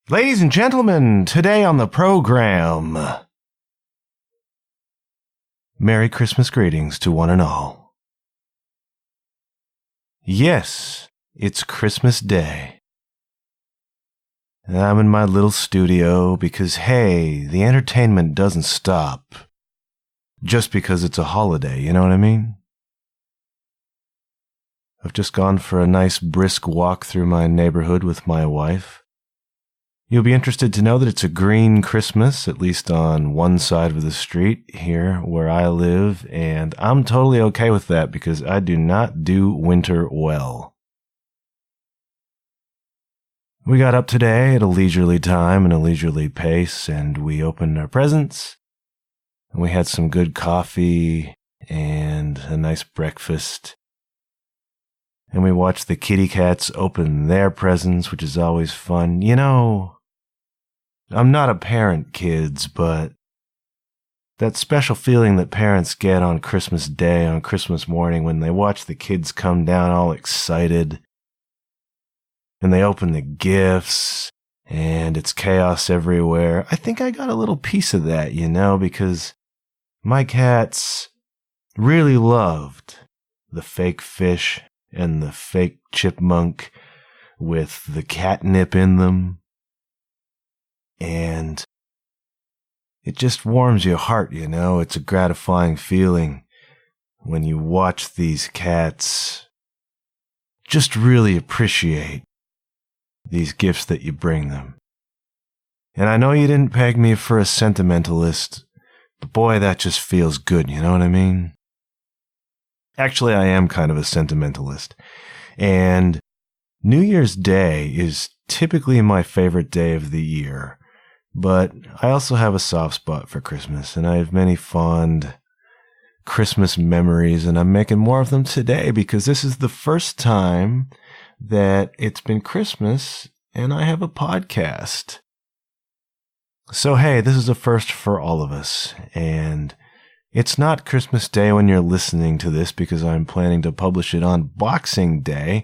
Ladies and gentlemen, today on the program, Merry Christmas greetings to one and all. Yes, it's Christmas Day. And I'm in my little studio because, hey, the entertainment doesn't stop just because it's a holiday, you know what I mean? I've just gone for a nice brisk walk through my neighborhood with my wife. You'll be interested to know that it's a green Christmas, at least on one side of the street here where I live, and I'm totally okay with that because I do not do winter well. We got up today at a leisurely time and a leisurely pace, and we opened our presents, and we had some good coffee and a nice breakfast. And we watched the kitty cats open their presents, which is always fun. You know, I'm not a parent, kids, but that special feeling that parents get on Christmas Day, on Christmas morning, when they watch the kids come down all excited, and they open the gifts, and it's chaos everywhere. I think I got a little piece of that, you know, because my cats really loved the fake fish and the fake chipmunk with the catnip in them. And it just warms your heart, you know. It's a gratifying feeling when you watch these cats just really appreciate these gifts that you bring them. And I know you didn't peg me for a sentimentalist, but boy, that just feels good, you know what I mean? Actually, I am kind of a sentimentalist. And New Year's Day is typically my favorite day of the year. But I also have a soft spot for Christmas, and I have many fond Christmas memories, and I'm making more of them today because this is the first time that it's been Christmas and I have a podcast. So hey, this is a first for all of us, and it's not Christmas Day when you're listening to this because I'm planning to publish it on Boxing Day,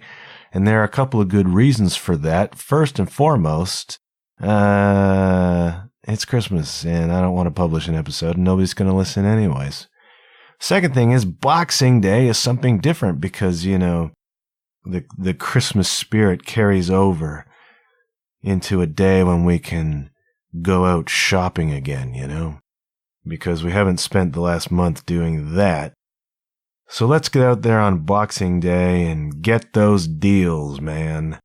and there are a couple of good reasons for that. First and foremost, it's Christmas and I don't want to publish an episode and nobody's going to listen anyways. Second thing is Boxing Day is something different because, you know, the Christmas spirit carries over into a day when we can go out shopping again, you know, because we haven't spent the last month doing that. So let's get out there on Boxing Day and get those deals, man.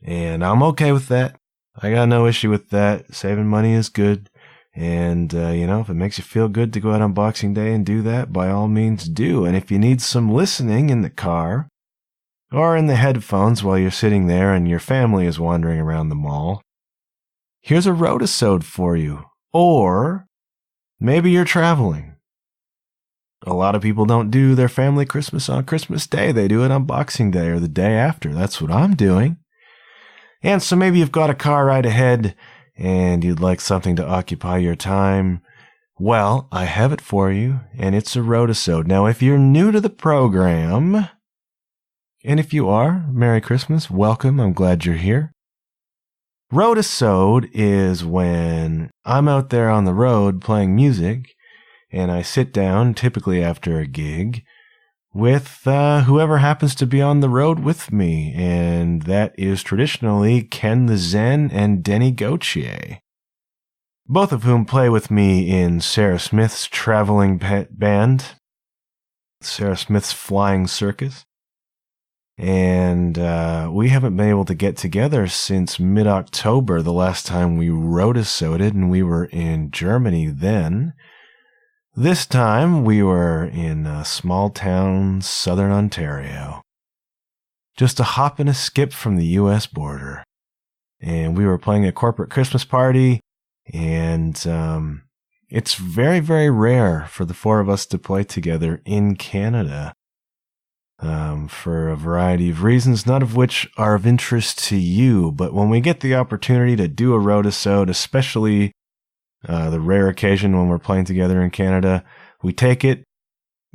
And I'm okay with that. I got no issue with that. Saving money is good. And, you know, if it makes you feel good to go out on Boxing Day and do that, by all means do. And if you need some listening in the car or in the headphones while you're sitting there and your family is wandering around the mall, here's a Roadisode for you. Or maybe you're traveling. A lot of people don't do their family Christmas on Christmas Day. They do it on Boxing Day or the day after. That's what I'm doing. And so maybe you've got a car ride ahead and you'd like something to occupy your time. Well, I have it for you, and it's a Roadisode. Now, if you're new to the program, and if you are, Merry Christmas, welcome, I'm glad you're here. Roadisode is when I'm out there on the road playing music, and I sit down, typically after a gig, with whoever happens to be on the road with me, and that is traditionally Ken the Zen and Deni Gauthier, both of whom play with me in Sarah Smith's traveling band, Sarah Smith's Flying Circus, and we haven't been able to get together since mid-October, the last time we Roadisoded, and we were in Germany then. This time, we were in a small town, southern Ontario. Just a hop and a skip from the U.S. border. And we were playing a corporate Christmas party, and it's very, very rare for the four of us to play together in Canada. For a variety of reasons, none of which are of interest to you. But when we get the opportunity to do a Roadisode, especially the rare occasion when we're playing together in Canada, we take it,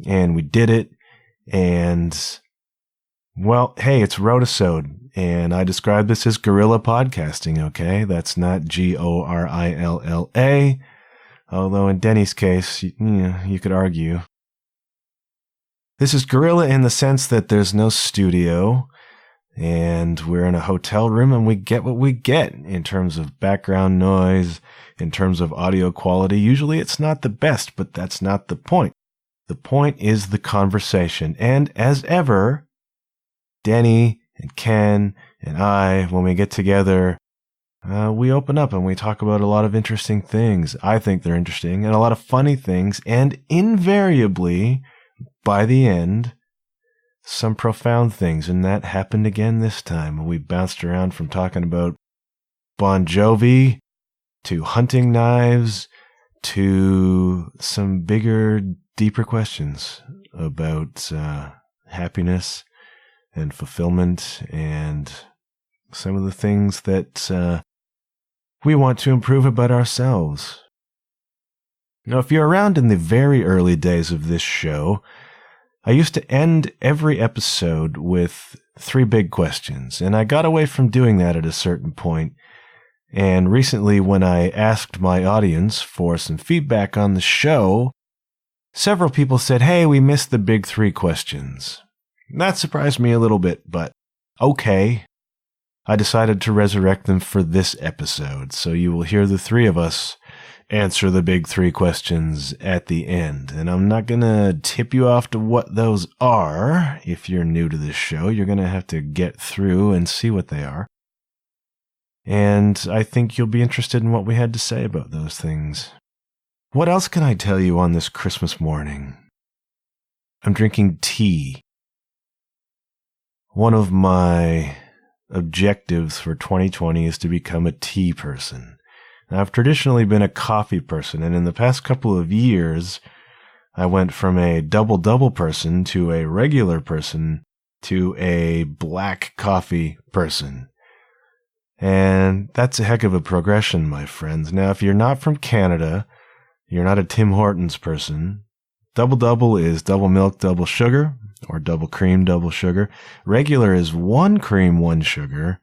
and we did it, and Well, hey, it's Roadisode, and I describe this as guerrilla podcasting, okay? That's not Gorilla, although in Deni's case, you could argue. This is guerrilla in the sense that there's no studio, and we're in a hotel room, and we get what we get in terms of background noise, in terms of audio quality. Usually it's not the best, but that's not the point. The point is the conversation, and as ever, Deni and Ken and I, when we get together, we open up and we talk about a lot of interesting things. I think they're interesting, and a lot of funny things, and invariably, by the end, some profound things. And that happened again this time. We bounced around from talking about Bon Jovi to hunting knives to some bigger, deeper questions about happiness and fulfillment and some of the things that we want to improve about ourselves. Now, if you're around in the very early days of this show, I used to end every episode with 3 big questions, and I got away from doing that at a certain point. And recently, when I asked my audience for some feedback on the show, several people said, hey, we missed the big 3 questions. That surprised me a little bit, but okay. I decided to resurrect them for this episode, so you will hear the 3 of us answer the big 3 questions at the end. And I'm not going to tip you off to what those are. If you're new to this show, you're going to have to get through and see what they are. And I think you'll be interested in what we had to say about those things. What else can I tell you on this Christmas morning? I'm drinking tea. One of my objectives for 2020 is to become a tea person. Now, I've traditionally been a coffee person, and in the past couple of years, I went from a double-double person to a regular person to a black coffee person. And that's a heck of a progression, my friends. Now, if you're not from Canada, you're not a Tim Hortons person, double-double is double milk, double sugar, or double cream, double sugar. Regular is 1 cream, 1 sugar,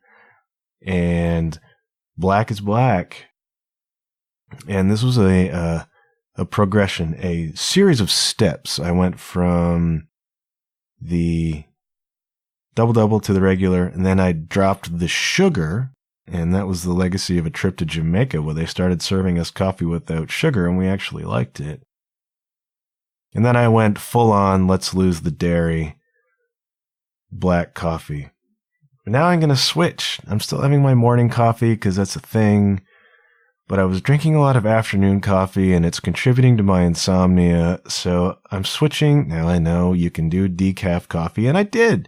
and black is black. And this was a progression, a series of steps. I went from the double-double to the regular, and then I dropped the sugar, and that was the legacy of a trip to Jamaica where they started serving us coffee without sugar, and we actually liked it. And then I went full on, let's lose the dairy, black coffee. But now I'm going to switch. I'm still having my morning coffee because that's a thing. But I was drinking a lot of afternoon coffee and it's contributing to my insomnia. So I'm switching. Now I know you can do decaf coffee, and I did.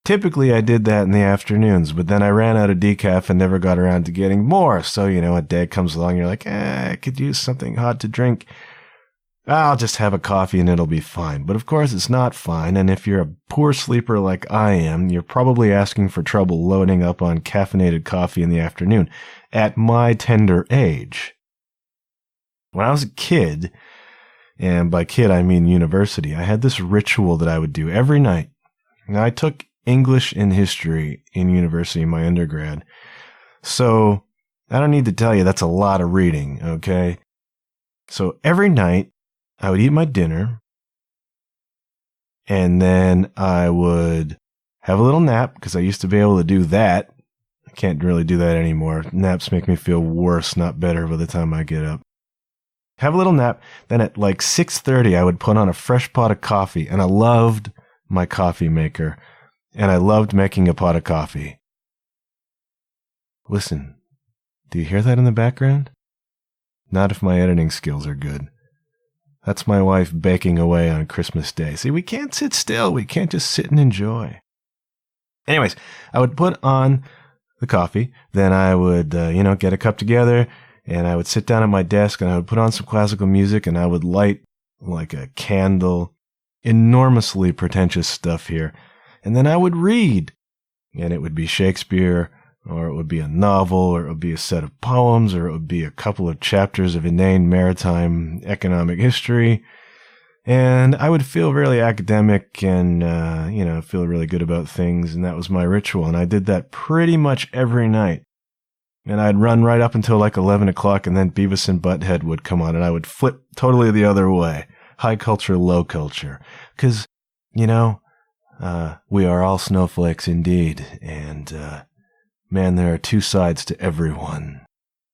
Typically I did that in the afternoons, but then I ran out of decaf and never got around to getting more. So, a day comes along, you're like, I could use something hot to drink. I'll just have a coffee and it'll be fine. But of course it's not fine, and if you're a poor sleeper like I am, you're probably asking for trouble loading up on caffeinated coffee in the afternoon at my tender age. When I was a kid, and by kid I mean university, I had this ritual that I would do every night. Now, I took English and history in university in my undergrad, so I don't need to tell you that's a lot of reading, okay? So every night, I would eat my dinner, and then I would have a little nap, because I used to be able to do that. I can't really do that anymore. Naps make me feel worse, not better by the time I get up. Have a little nap, then at like 6:30, I would put on a fresh pot of coffee, and I loved my coffee maker, and I loved making a pot of coffee. Listen, do you hear that in the background? Not if my editing skills are good. That's my wife baking away on Christmas Day. See, we can't sit still. We can't just sit and enjoy. Anyways, I would put on the coffee. Then I would, get a cup together, and I would sit down at my desk, and I would put on some classical music, and I would light like a candle. Enormously pretentious stuff here. And then I would read. And it would be Shakespeare, or it would be a novel, or it would be a set of poems, or it would be a couple of chapters of inane maritime economic history. And I would feel really academic and, feel really good about things. And that was my ritual. And I did that pretty much every night. And I'd run right up until like 11 o'clock, and then Beavis and Butthead would come on, and I would flip totally the other way. High culture, low culture. Because, we are all snowflakes indeed. And, man, there are two sides to everyone.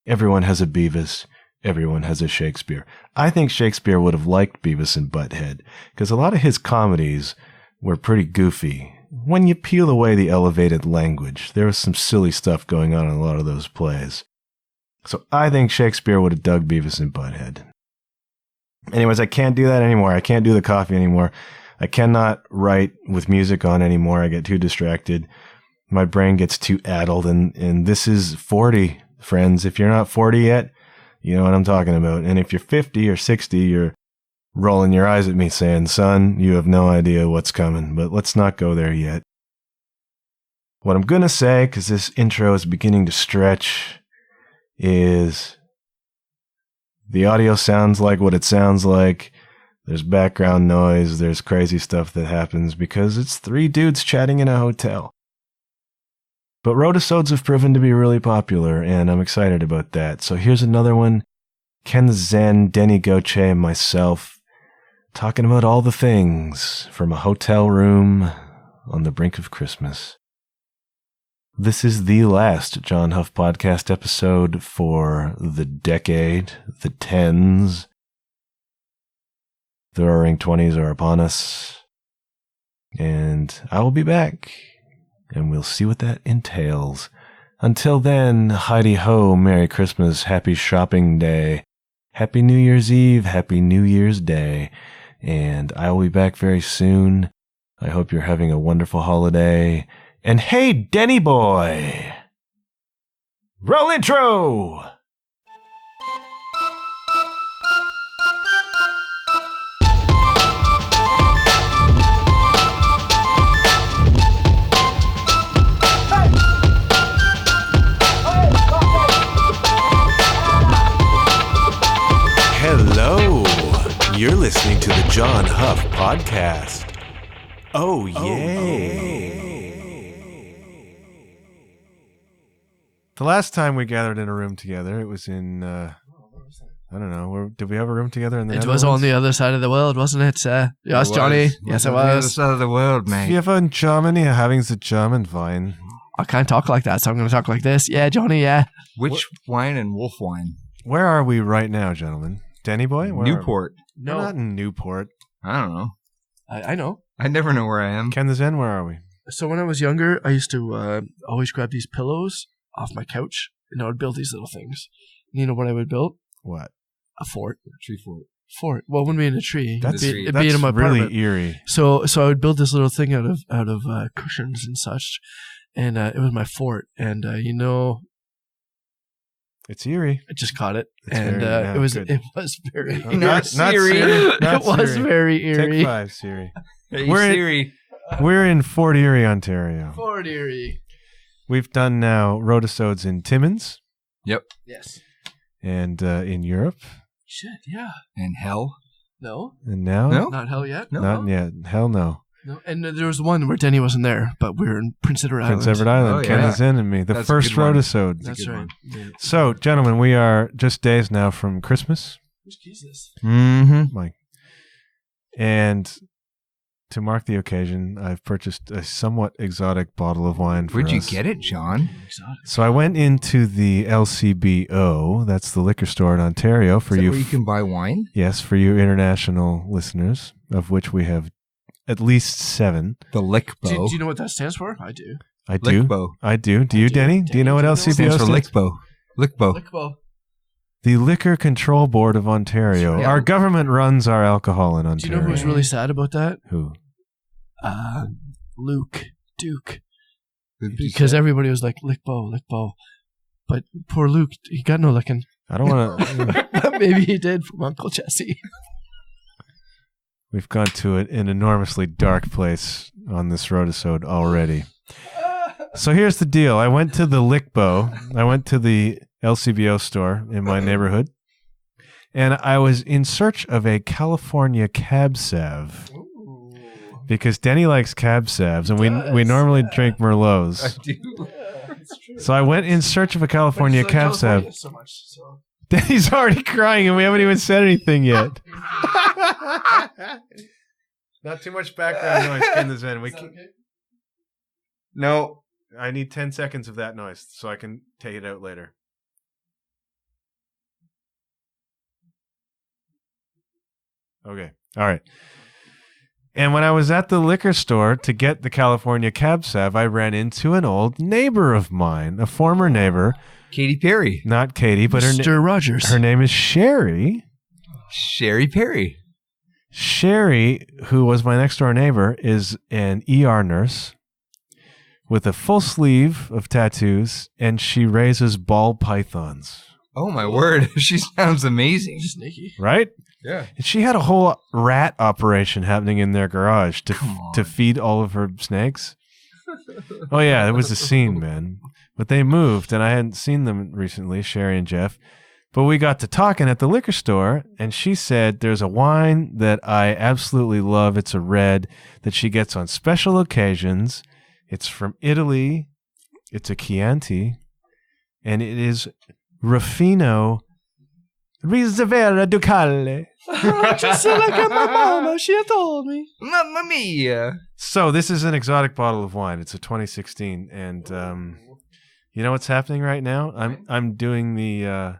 Everyone has a Beavis. Everyone has a Shakespeare. I think Shakespeare would have liked Beavis and Butthead, because a lot of his comedies were pretty goofy. When you peel away the elevated language, there was some silly stuff going on in a lot of those plays. So I think Shakespeare would have dug Beavis and Butthead. Anyways, I can't do that anymore. I can't do the coffee anymore. I cannot write with music on anymore. I get too distracted. My brain gets too addled, and this is 40, friends. If you're not 40 yet, you know what I'm talking about. And if you're 50 or 60, you're rolling your eyes at me saying, son, you have no idea what's coming, but let's not go there yet. What I'm going to say, because this intro is beginning to stretch, is the audio sounds like what it sounds like. There's background noise. There's crazy stuff that happens because it's three dudes chatting in a hotel. But Roadisodes have proven to be really popular, and I'm excited about that. So here's another one. Ken Zen, Deni Gauthier, and myself talking about all the things from a hotel room on the brink of Christmas. This is the last John Huff Podcast episode for the decade, the tens. The roaring 20s are upon us. And I will be back, and we'll see what that entails. Until then, Heidi-ho, Merry Christmas, Happy Shopping Day, Happy New Year's Eve, Happy New Year's Day. And I will be back very soon. I hope you're having a wonderful holiday. And hey, Denny boy! Roll intro! Hello! You're listening to the John Huff Podcast. Oh, yay! The last time we gathered in a room together, it was in, I don't know, did we have a room together in the Netherlands? It was on the other side of the world, wasn't it? Yes, Johnny. Yes, it was. On the other side of the world, mate. Wir in Germany having the German wine. I can't talk like that, so I'm going to talk like this. Yeah, Johnny, yeah. Which wine and wolf wine? Where are we right now, gentlemen? Denny boy? Where Newport. No. We're not in Newport. I don't know. I know. I never know where I am. Ken the Zen, where are we? So when I was younger, I used to always grab these pillows off my couch, and I would build these little things. You know what I would build? What? A fort. A tree fort. Fort. Well, it wouldn't be in a tree. That's it'd be in my apartment. Really eerie. So I would build this little thing out of cushions and such, and it was my fort. And it's eerie. I just caught it, It's and very, it was good. very Not Siri. it was Siri. very eerie. Take 5, Siri. Hey, We're in- Siri. We're in Fort Erie, Ontario. Fort Erie. We've done now Roadisodes in Timmins Yep. Yes. and in Europe. Shit. Yeah. And hell. No. And now? No? Not hell yet. No. Not yet. Hell no. No. And there was one where Denny wasn't there, but we were in Prince Edward Island. Prince Edward Island. Oh, Ken yeah. is in and me. The That's a first good one. Roadisode. That's good right. one. Yeah. So, gentlemen, we are just days now from Christmas. Whose key is this? Mm-hmm. Mike. And to mark the occasion, I've purchased a somewhat exotic bottle of wine for Where'd you us. get it, John? Exotic. So I went into the LCBO, that's the liquor store in Ontario, for Is that you. where you can buy wine? Yes, for you international listeners, of which we have at least 7. The Lickbo. Do you know what that stands for? I do. I do. Lickbo. I do. Do you, do. Denny? Do you know what Denny, LCBO Stands stands for Lickbo. Lickbo. Lickbo. The Liquor Control Board of Ontario. Yeah. Our government runs our alcohol in Do you Ontario. know who was really sad about that? Who? Luke Duke. Because Because everybody was like, Lickbo, Lickbo. But poor Luke, he got no licking. I don't want to. But maybe he did from Uncle Jesse. We've gone to an enormously dark place on this Roadisode already. So here's the deal. I went to the Lickbo. I went to the LCBO store in my neighborhood. And I was in search of a California Cab Sav. Ooh. Because Deni likes Cab Savs, and we normally drink Merlots. I do. Yeah, it's true. So I went in search of a California But it's Cab like Sav. California so much, so. Deni's already crying, and we haven't even said anything yet. Not too much background noise in this end. Is that okay? No, I need 10 seconds of that noise so I can take it out later. Okay. All right. And when I was at the liquor store to get the California Cab Sav, I ran into an old neighbor of mine, a former neighbor. Katy Perry. Not Katie, but Mr. Rogers. her name is Sherry. Sherry Perry. Sherry, who was my next door neighbor, is an ER nurse with a full sleeve of tattoos, and she raises ball pythons. Oh, my word. She sounds amazing. Sneaky. Right? Yeah. And she had a whole rat operation happening in their garage Come on. to feed all of her snakes. Oh, yeah, it was a scene, man. But they moved, and I hadn't seen them recently, Sherry and Jeff. But we got to talking at the liquor store, and she said there's a wine that I absolutely love. It's a red that she gets on special occasions. It's from Italy. It's a Chianti, and it is Ruffino Riserva Ducale. Just like my mama, she told me. Mamma mia. So this is an exotic bottle of wine. It's a 2016, and you know what's happening right now? I'm doing the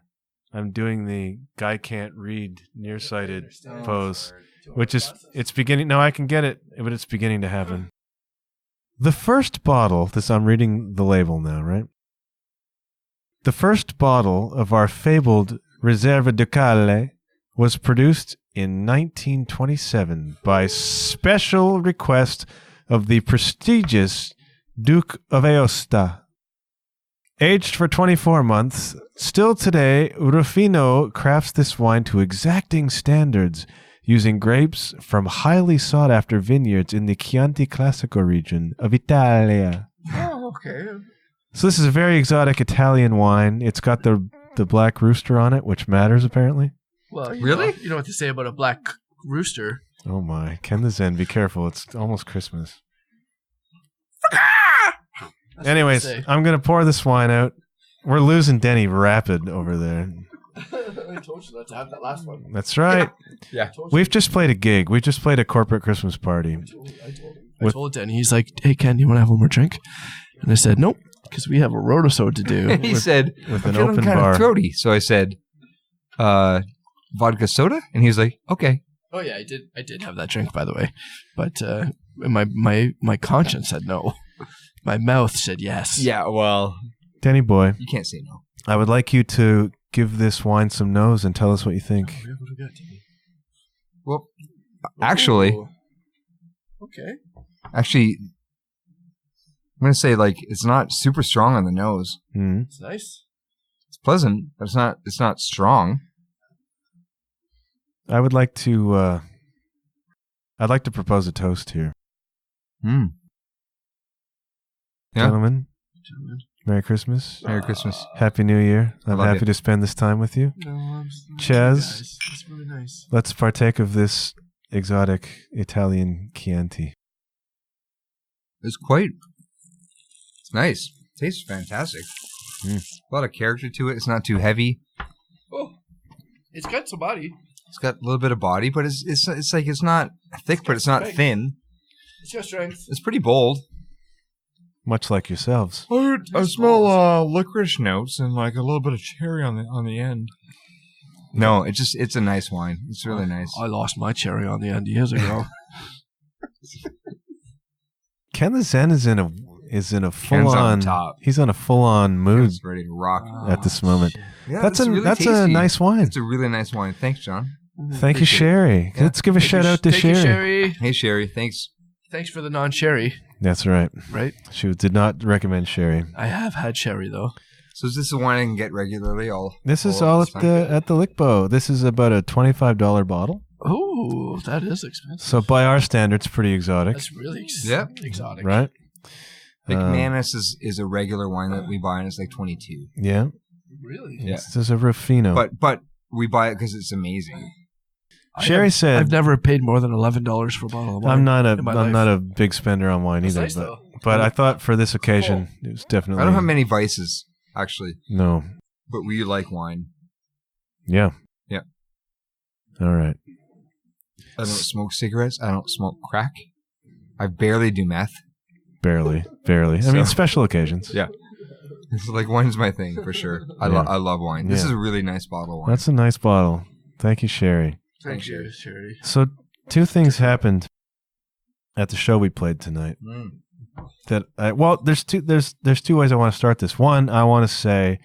guy can't read nearsighted pose, which is it's beginning. No, I can get it, but it's beginning to happen. The first bottle. I'm reading the label now, right? The first bottle of our fabled Riserva Ducale was produced in 1927 by special request of the prestigious Duke of Aosta. Aged for 24 months, still today, Ruffino crafts this wine to exacting standards using grapes from highly sought-after vineyards in the Chianti Classico region of Italia. Oh, okay. So this is a very exotic Italian wine. It's got the black rooster on it, which matters apparently. Well, Really? You know what to say about a black rooster. Oh my. Ken the Zen, be careful. It's almost Christmas. That's Anyways, what they say. I'm going to pour this wine out. We're losing Deni rapid over there. I told you not to have that last one. That's right. Yeah. We've just played a gig. We just played a corporate Christmas party. I told Denny, he's like, hey, Ken, you want to have one more drink? And I said, nope, because we have a Roadisode to do. He said, with I'm an feeling open kind bar. of throaty. So I said, vodka soda? And he was like, okay. Oh, yeah, I did have that drink, by the way. But my conscience said no. My mouth said yes. Yeah, well, Denny boy, you can't say no. I would like you to give this wine some nose and tell us what you think. Oh, what do we got, Denny? Well, actually, Ooh. Okay. I'm going to say, like, it's not super strong on the nose. Hmm. It's nice. It's pleasant, but it's not strong. I would like to I'd like to propose a toast here. Hmm. Yeah. Gentlemen, Merry Christmas. Merry Christmas. Happy New Year. I'm love happy you. to spend this time with you. No, I'm Chaz? It's really nice. Let's partake of this exotic Italian Chianti. It's nice. Tastes fantastic. A lot of character to it. It's not too heavy. Oh, it's got some body. It's got a little bit of body, but it's like it's not thick, but it's not strength. thin. It's got strength. It's pretty bold. Much like yourselves. I smell licorice notes and like a little bit of cherry on the end. No, it's a nice wine. It's really nice. I lost my cherry on the end years ago. Ken the Zen is in a full on on top. he's on a full on mood It's ready to rock. at this moment. Yeah, That's it's a really that's a tasty. nice wine. It's a really nice wine. Thanks, John. Thank you, appreciate it. Sherry. Yeah. Let's give a shout out to Thank you, Sherry. Sherry. Hey, Sherry. Thanks. Thanks for the non-sherry. That's right. Right? She did not recommend Sherry. I have had sherry though. So is this a wine I can get regularly? This is all at the Lickbo. This is about a $25 bottle. Oh, that is expensive. So by our standards, pretty exotic, That's really exotic. right? Big Manus is a regular wine that we buy, and it's like 22. Yeah. Really? Yeah. This is a Ruffino. But we buy it because it's amazing. Sherry said, I've never paid more than $11 for a bottle of wine. I'm not life. a big spender on wine either, Nice, but I thought for this occasion it was definitely. I don't have many vices, actually. No. But we like wine. Yeah. Yeah. All right. I don't smoke cigarettes. I don't smoke crack. I barely do meth. Barely. I mean, special occasions. Yeah. It's like wine's my thing for sure. I love wine. This is a really nice bottle of wine. That's a nice bottle. Thank you, Sherry. Thank you, Sherry. So 2 things happened at the show we played tonight. There's two ways I want to start this. One, I want to say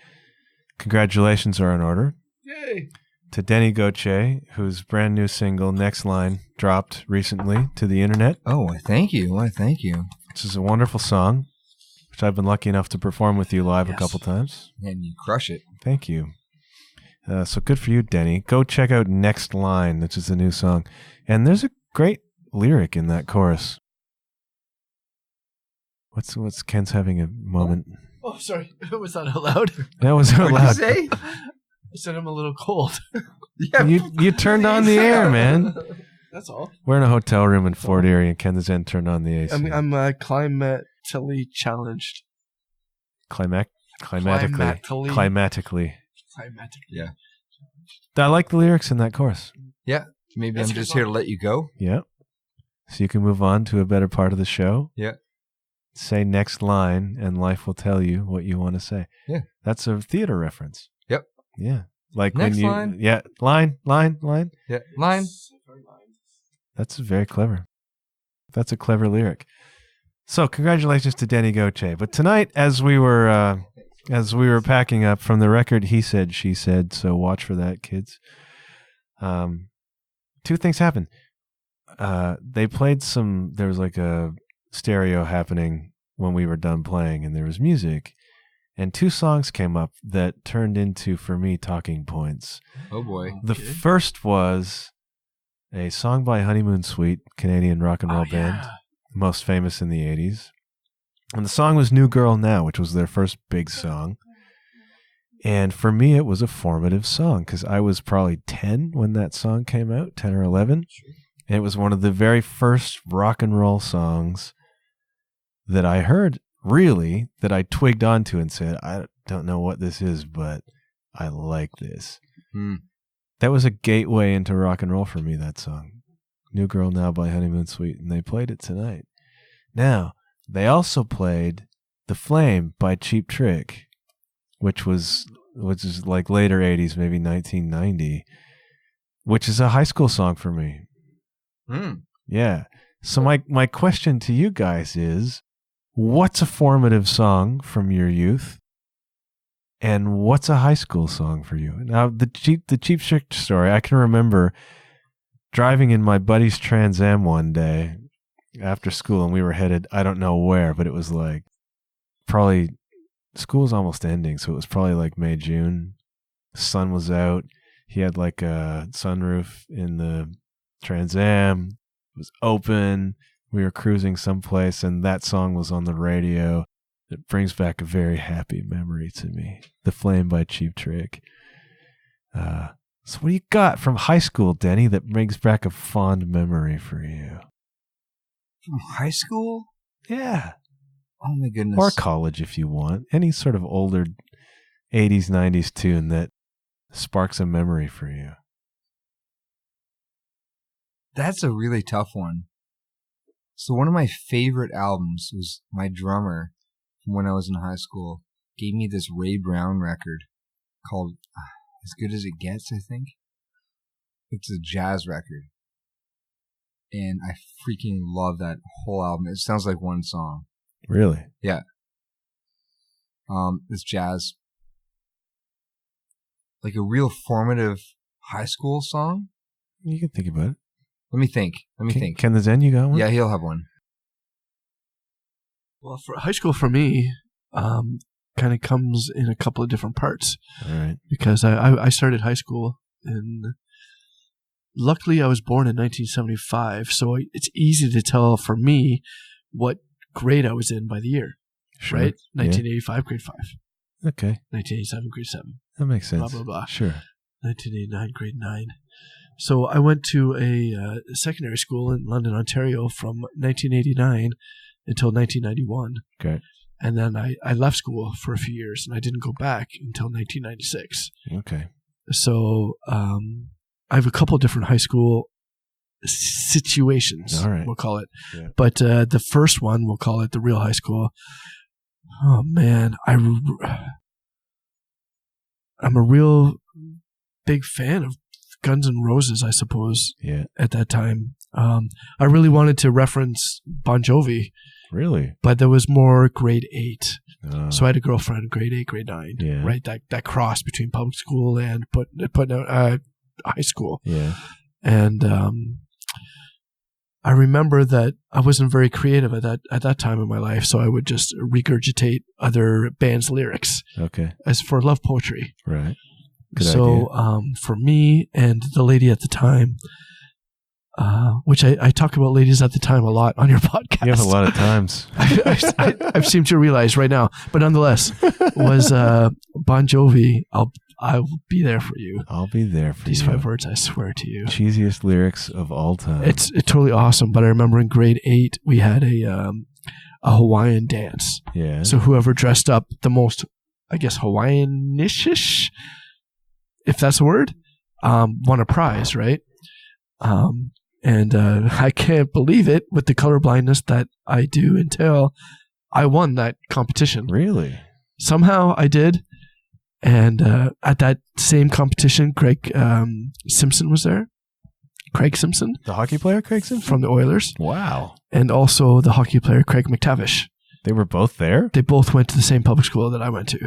congratulations are in order. Yay! To Deni Gauthier, whose brand new single "Next Line" dropped recently to the internet. Oh, thank you. Thank you. This is a wonderful song, which I've been lucky enough to perform with you live a couple times. And you crush it. Thank you. So good for you, Deni. Go check out "Next Line," which is the new song, and there's a great lyric in that chorus. What's Ken's having a moment? Oh, sorry. Was that out loud? That was out loud. What did you say? I said I'm a little cold. Yeah, you turned on the air, man. That's all. We're in a hotel room in Fort Erie, and Ken Zen turned on the AC. I'm climatically challenged. Climatically. Yeah. I like the lyrics in that chorus. Yeah. Maybe I'm just here to let you go. Yeah. So you can move on to a better part of the show. Yeah. Say next line, and life will tell you what you want to say. Yeah. That's a theater reference. Yep. Yeah. Like next when you line. Yeah. Line. Yeah. Line. That's very clever. That's a clever lyric. So congratulations to Deni Gauthier. But tonight, as we were packing up from the record, He Said, She Said, so watch for that, kids. 2 things happened. They played there was like a stereo happening when we were done playing, and there was music. And 2 songs came up that turned into, for me, talking points. Oh, boy. The first was a song by Honeymoon Suite, Canadian rock and roll band, most famous in the 80s. And the song was New Girl Now, which was their first big song. And for me, it was a formative song because I was probably 10 when that song came out, 10 or 11. And it was one of the very first rock and roll songs that I heard, really, that I twigged onto and said, I don't know what this is, but I like this. That was a gateway into rock and roll for me, that song. New Girl Now by Honeymoon Suite, and they played it tonight. Now, they also played The Flame by Cheap Trick, which is like later 80s, maybe 1990, which is a high school song for me. Yeah. So my question to you guys is, what's a formative song from your youth? And what's a high school song for you? Now, the Cheap Trick story, I can remember driving in my buddy's Trans Am one day after school, and we were headed, I don't know where, but it was like probably, school's almost ending, so it was probably like May, June. The sun was out. He had like a sunroof in the Trans Am. It was open. We were cruising someplace, and that song was on the radio. It brings back a very happy memory to me. The Flame by Cheap Trick. So what do you got from high school, Deni, that brings back a fond memory for you? From high school? Yeah. Oh, my goodness. Or college, if you want. Any sort of older 80s, 90s tune that sparks a memory for you. That's a really tough one. So one of my favorite albums was my drummer from when I was in high school gave me this Ray Brown record called As Good As It Gets, I think. It's a jazz record. And I freaking love that whole album. It sounds like one song. Really? Yeah. It's jazz. Like a real formative high school song. You can think about it. Let me think. Ken the Zen, you got one? Yeah, he'll have one. Well, for high school for me, kind of comes in a couple of different parts. All right. Because I started high school luckily I was born in 1975, so it's easy to tell for me what grade I was in by the year. Sure. Right? 1985, grade 5. Okay. 1987, grade 7. That makes sense. Blah, blah, blah. Sure. 1989, grade 9. So I went to a secondary school in London, Ontario from 1989 until 1991. Okay. And then I left school for a few years, and I didn't go back until 1996. Okay. So I have a couple different high school situations, all right. we'll call it. Yeah. But the first one, we'll call it the real high school. Oh, man. I'm a real big fan of Guns N' Roses, I suppose, at that time. I really wanted to reference Bon Jovi. Really? But there was more grade 8. So I had a girlfriend grade 8, grade 9. Yeah. Right? That cross between public school and high school. Yeah. And I remember that I wasn't very creative at that time in my life, so I would just regurgitate other bands' lyrics. Okay. As for love poetry. Right. Good so idea. For me and the lady at the time, which I talk about ladies at the time a lot on your podcast. You have a lot of times. I've seemed to realize right now, but nonetheless, was Bon Jovi. I'll be there for you. I'll be there for These you. 5 words, I swear to you. Cheesiest lyrics of all time. It's totally awesome. But I remember in grade 8 we had a Hawaiian dance. Yeah. So whoever dressed up the most, I guess Hawaiian-ish, if that's a word, won a prize, right? And I can't believe it with the colorblindness that I do until I won that competition. Really? Somehow I did. And at that same competition, Craig Simpson was there. Craig Simpson. The hockey player, Craig Simpson? From the Oilers. Wow. And also the hockey player, Craig McTavish. They were both there? They both went to the same public school that I went to.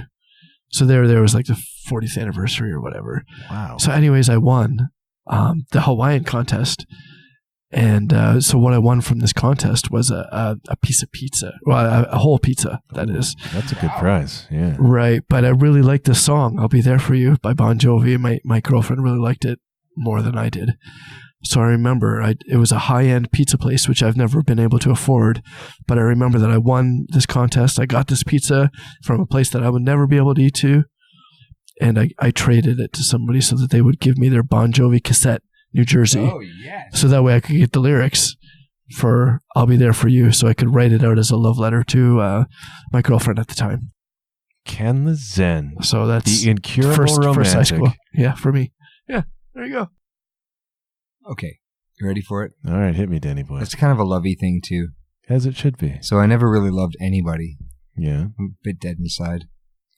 So there was like the 40th anniversary or whatever. Wow. So anyways, I won the Hawaiian contest. And so what I won from this contest was a piece of pizza. Well, a whole pizza, that is. That's a good prize, yeah. Right. But I really liked this song, I'll Be There For You, by Bon Jovi. My girlfriend really liked it more than I did. So I remember it was a high-end pizza place, which I've never been able to afford. But I remember that I won this contest. I got this pizza from a place that I would never be able to eat to. And I traded it to somebody so that they would give me their Bon Jovi cassette, New Jersey. Oh, yes. So that way I could get the lyrics for I'll Be There For You, so I could write it out as a love letter to my girlfriend at the time. Ken the Zen. So that's the incurable romantic. First high school. Yeah, for me. Yeah, there you go. Okay. You ready for it? All right, hit me, Danny boy. It's kind of a lovey thing, too. As it should be. So I never really loved anybody. Yeah. I'm a bit dead inside.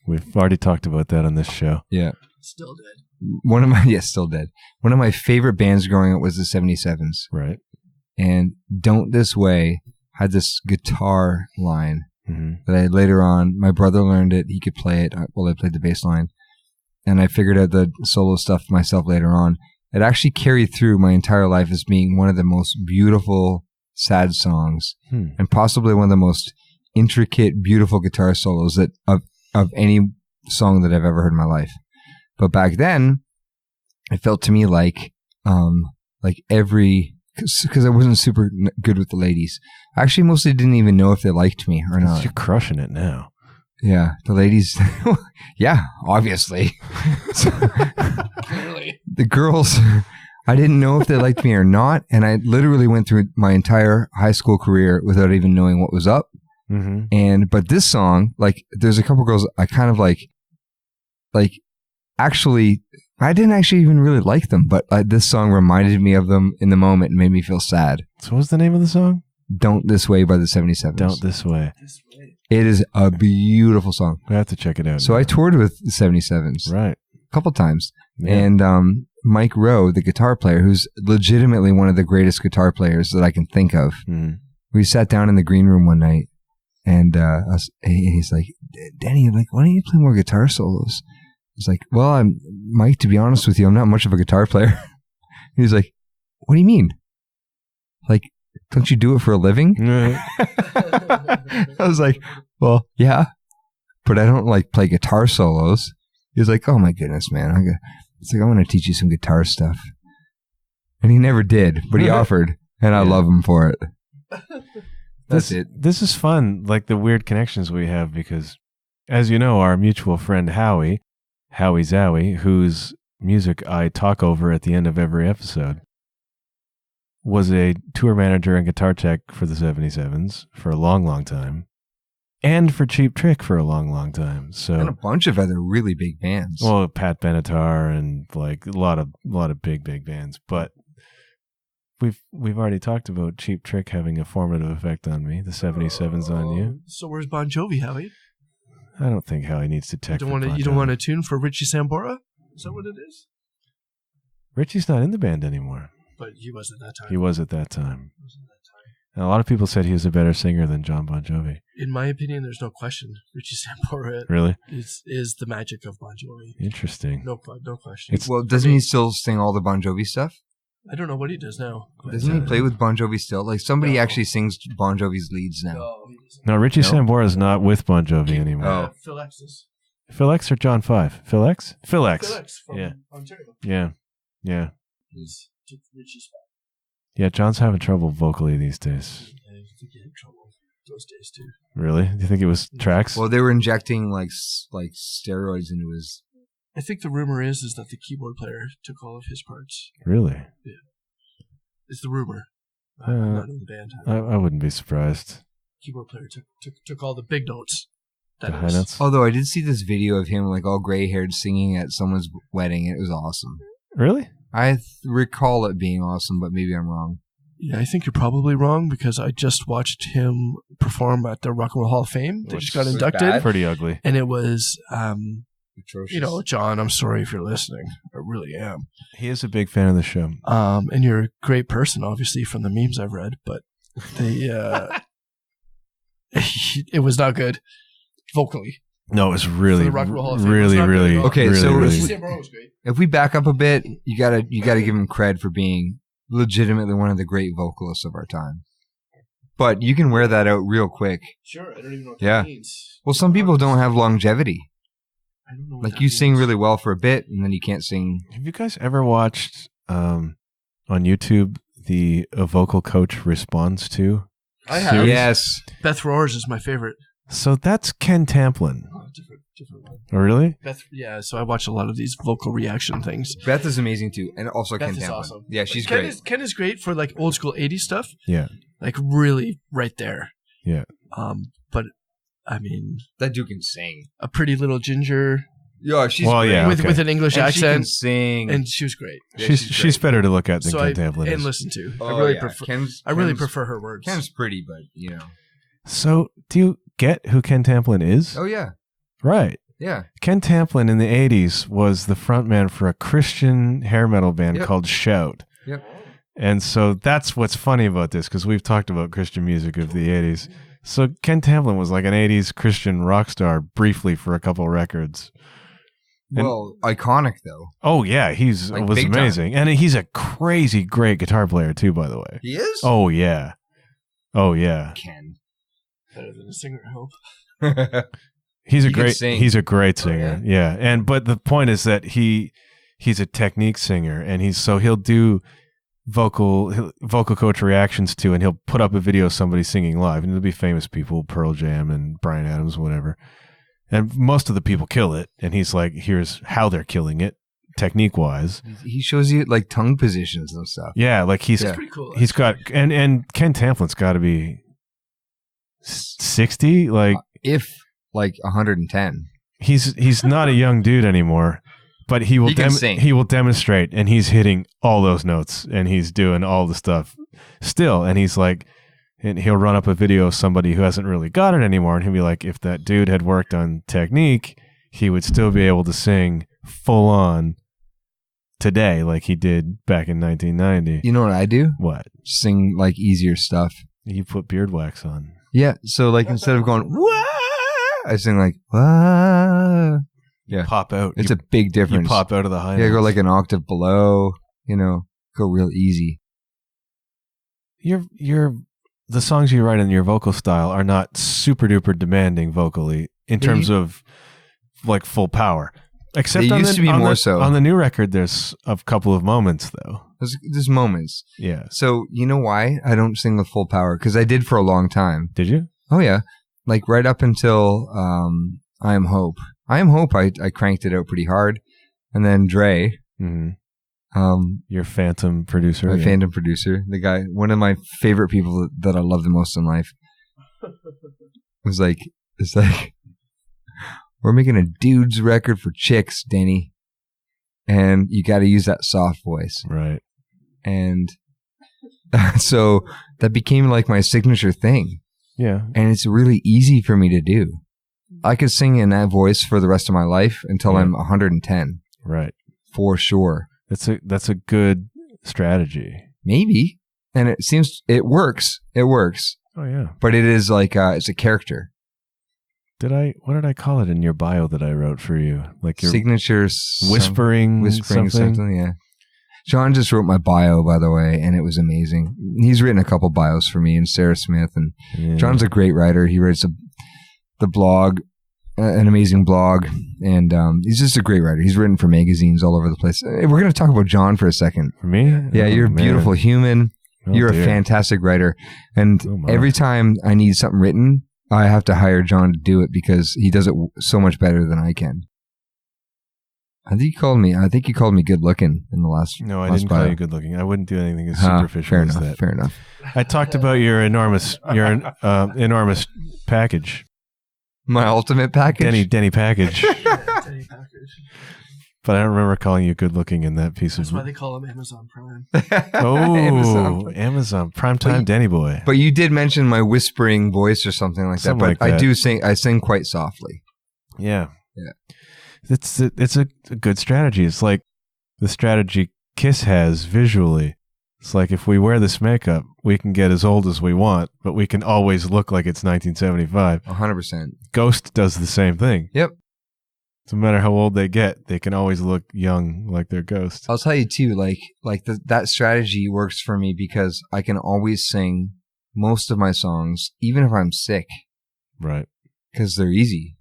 We've already talked about that on this show. Yeah. Still dead. Still dead. One of my favorite bands growing up was the 77s. Right. And Don't This Way had this guitar line that I later on, my brother learned it. He could play it while I played the bass line. And I figured out the solo stuff myself later on. It actually carried through my entire life as being one of the most beautiful, sad songs and possibly one of the most intricate, beautiful guitar solos that of any song that I've ever heard in my life. But back then, it felt to me like because I wasn't super good with the ladies. I actually mostly didn't even know if they liked me or not. You're crushing it now. Yeah, the ladies. Yeah, obviously. Clearly. The girls, I didn't know if they liked me or not. And I literally went through my entire high school career without even knowing what was up. But this song, like, there's a couple girls I kind of like actually, I didn't actually even really like them, but this song reminded me of them in the moment and made me feel sad. So what's the name of the song? Don't This Way by the 77s. Don't This Way. It is a beautiful song. We have to check it out. So now. I toured with the 77s. Right. A couple times. Yeah. And Mike Rowe, the guitar player, who's legitimately one of the greatest guitar players that I can think of, we sat down in the green room one night and he's like, Danny, like, why don't you play more guitar solos? He's like, well, Mike, to be honest with you, I'm not much of a guitar player. He's like, what do you mean? Like, don't you do it for a living? I was like, well, yeah, but I don't like play guitar solos. He's like, oh my goodness, man. It's like, I'm going to teach you some guitar stuff. And he never did, but he offered, and I love him for it. That's it. This is fun, like the weird connections we have, because as you know, our mutual friend Howie Zowie, who's music I talk over at the end of every episode, was a tour manager and guitar tech for the 77s for a long, long time, and for Cheap Trick for a long, long time. So And a bunch of other really big bands. well, Pat Benatar and like a lot of big bands. But we've already talked about Cheap Trick having a formative effect on me. The 77s on you. So where's Bon Jovi, Howie? I don't think Howie needs to tech. You don't want a tune for Richie Sambora? Is that what it is? Richie's not in the band anymore. But he was at that time. He was at that time. And a lot of people said he was a better singer than John Bon Jovi. In my opinion, there's no question. Richie Sambora Really? is the magic of Bon Jovi. Interesting. No question. Well, doesn't he still sing all the Bon Jovi stuff? I don't know what he does now. Doesn't he play with Bon Jovi still? Like somebody actually sings Bon Jovi's leads now. No, he doesn't. No, Richie Sambora is not with Bon Jovi anymore. Oh. Phil X is. Phil X or John Five? Phil X? Phil X. Phil X from Yeah. Ontario. Yeah. He's took Richie's spot. Yeah, John's having trouble vocally these days. I think he had trouble those days too. Really? Do you think it was tracks? Well, they were injecting like steroids into his. I think the rumor is that the keyboard player took all of his parts. Really? It's the rumor. I'm not in the band. I wouldn't be surprised. Keyboard player took all the big notes. The high notes? Although I did see this video of him like all gray-haired singing at someone's wedding. It was awesome. Really? I recall it being awesome, but maybe I'm wrong. Yeah, I think you're probably wrong because I just watched him perform at the Rock and Roll Hall of Fame. They just got inducted. Pretty ugly. And it was, Atrocious. John, I'm sorry if you're listening. I really am. He is a big fan of the show. And you're a great person, obviously, from the memes I've read, but it was not good vocally. No, it was really, For the Rock and Roll Hall of Fame, really, it's not really, good at all. Okay, really, so really. Richie Sambora was great. If we back up a bit, you gotta give him cred for being legitimately one of the great vocalists of our time. But you can wear that out real quick. Sure, I don't even know what Yeah. that means. Well, some people don't have longevity. I don't know what Like that you sing means. really well for a bit, and then you can't sing. Have you guys ever watched on YouTube the A Vocal Coach Responds To? I have. series? Yes. Beth Roars is my favorite. So that's Ken Tamplin. Oh, different one. Oh, really? Beth, yeah, so I watch a lot of these vocal reaction things. Beth is amazing too, and also Beth Ken is Tamplin. awesome. Yeah, she's Ken great. Ken is great for like old school 80s stuff. Yeah. Like really right there. Yeah. But I mean, That dude can sing. a pretty little ginger Yeah, she's Well, great. yeah. with okay. with an English And she can accent, sing. and she was great. Yeah, she's great. better to look at than So Ken I Tamplin and is. listen to. Oh, I really yeah. prefer. Ken's prefer her words. Ken's pretty, but you know. So do you get who Ken Tamplin is? Oh yeah, Right. yeah. Ken Tamplin in the 80s was the frontman for a Christian hair metal band Yep. called Shout. Yep. And so that's what's funny about this, because we've talked about Christian music of the 80s. So Ken Tamplin was like an 80s Christian rock star briefly for a couple records. And- Well, iconic though. Oh, yeah, was Like, big time. amazing. And he's a crazy great guitar player, too, by the way. He is. Oh, yeah. Oh, yeah. Ken. Better than a singer, I hope. He's He can sing. He's a great singer. Yeah. But the point is that he's a technique singer, and he'll do vocal coach reactions to, and he'll put up a video of somebody singing live, and it'll be famous people, Pearl Jam and Bryan Adams, whatever. And most of the people kill it, and he's like, here's how they're killing it, technique wise. He shows you like tongue positions and stuff. Yeah, like he's Yeah. Pretty cool. he's got and Ken Tamplin's got to be 60. Like If like 110. he's not a young dude anymore, but he will He can sing. he will demonstrate, and he's hitting all those notes, and he's doing all the stuff still, and he's like. And he'll run up a video of somebody who hasn't really got it anymore, and he'll be like, if that dude had worked on technique, he would still be able to sing full on today like he did back in 1990. You know what I do? What? Sing like easier stuff. You put beard wax on. Yeah. So like instead of going wah, I sing like wah. Yeah. Pop out. It's you, a big you difference. pop out of the high Yeah, go notes. like an octave below. You know, go real easy. The songs you write in your vocal style are not super duper demanding vocally in terms of like full power. Except They on used to be more so. On the new record, there's a couple of moments though. There's moments. Yeah. So you know why I don't sing with full power? Because I did for a long time. Did you? Oh yeah, like right up until I Am Hope. I Am Hope. I cranked it out pretty hard, and then Dre Your phantom producer. My phantom producer. The guy, one of my favorite people that I love the most in life. It's like, we're making a dude's record for chicks, Deni. And you got to use that soft voice. Right. And so that became like my signature thing. Yeah. And it's really easy for me to do. I could sing in that voice for the rest of my life until I'm 110. Right. For sure. That's a good strategy. Maybe. And it works. It works. Oh, yeah. But it is like, it's a character. What did I call it in your bio that I wrote for you? Like your signatures, whispering something. Yeah. John just wrote my bio, by the way, and it was amazing. He's written a couple bios for me and Sarah Smith, and John's a great writer. He writes the blog, an amazing blog, and he's just a great writer. He's written for magazines all over the place. We're going to talk about John for a second. For me? Yeah, you're a beautiful human. You're a fantastic writer. And every time I need something written, I have to hire John to do it because he does it so much better than I can. I think you called me good looking in the last. No, I didn't call you good looking. I wouldn't do anything as superficial as that. Fair enough. I talked about your enormous package. My ultimate package? Deni package. Deni package. But I don't remember calling you good looking in that piece That's of. why they call him Amazon Prime. Amazon Primetime Deni boy. But you did mention my whispering voice or something like that. But I do sing. I sing quite softly. Yeah. It's a good strategy. It's like the strategy Kiss has visually. It's like if we wear this makeup, we can get as old as we want, but we can always look like it's 1975. 100%. Ghost does the same thing. Yep. No matter how old they get, they can always look young like they're ghosts. I'll tell you too, that strategy works for me because I can always sing most of my songs, even if I'm sick. Right. Because they're easy.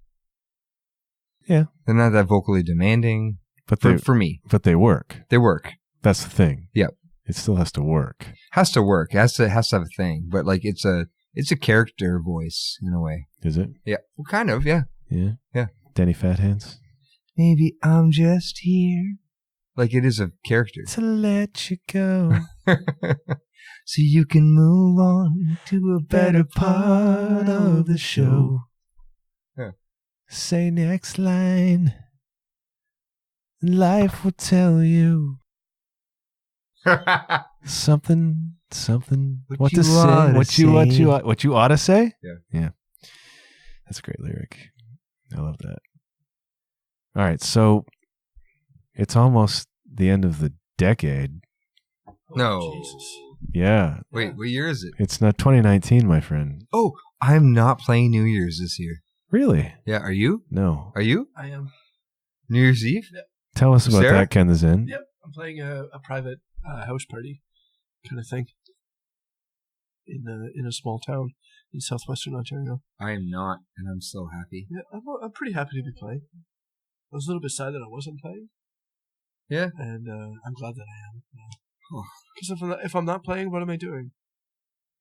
Yeah. They're not that vocally demanding. But for me. But they work. They work. That's the thing. Yep. It still has to work. Has to work. Has to have a thing. But like it's a character voice in a way. Is it? Yeah. Well, kind of, yeah. Yeah. Yeah. Deni Fat Hands. Maybe I'm just here. Like it is a character. To let you go. So you can move on to a better part of the show. Yeah. Say next line. Life will tell you. something. What to say? What you ought to say? Yeah. That's a great lyric. I love that. All right, so it's almost the end of the decade. No. Oh, Jesus. Yeah. Wait, what year is it? It's not 2019, my friend. Oh, I'm not playing New Year's this year. Really? Yeah, are you? No. Are you? I am. New Year's Eve? Yep. Tell us about Sarah? that, Ken the Zen. Yep. I'm playing a private house party kind of thing in a small town in southwestern Ontario. I am not, and I'm so happy. Yeah, I'm pretty happy to be playing. I was a little bit sad that I wasn't playing. Yeah. And I'm glad that I am. Because if I'm not playing, what am I doing?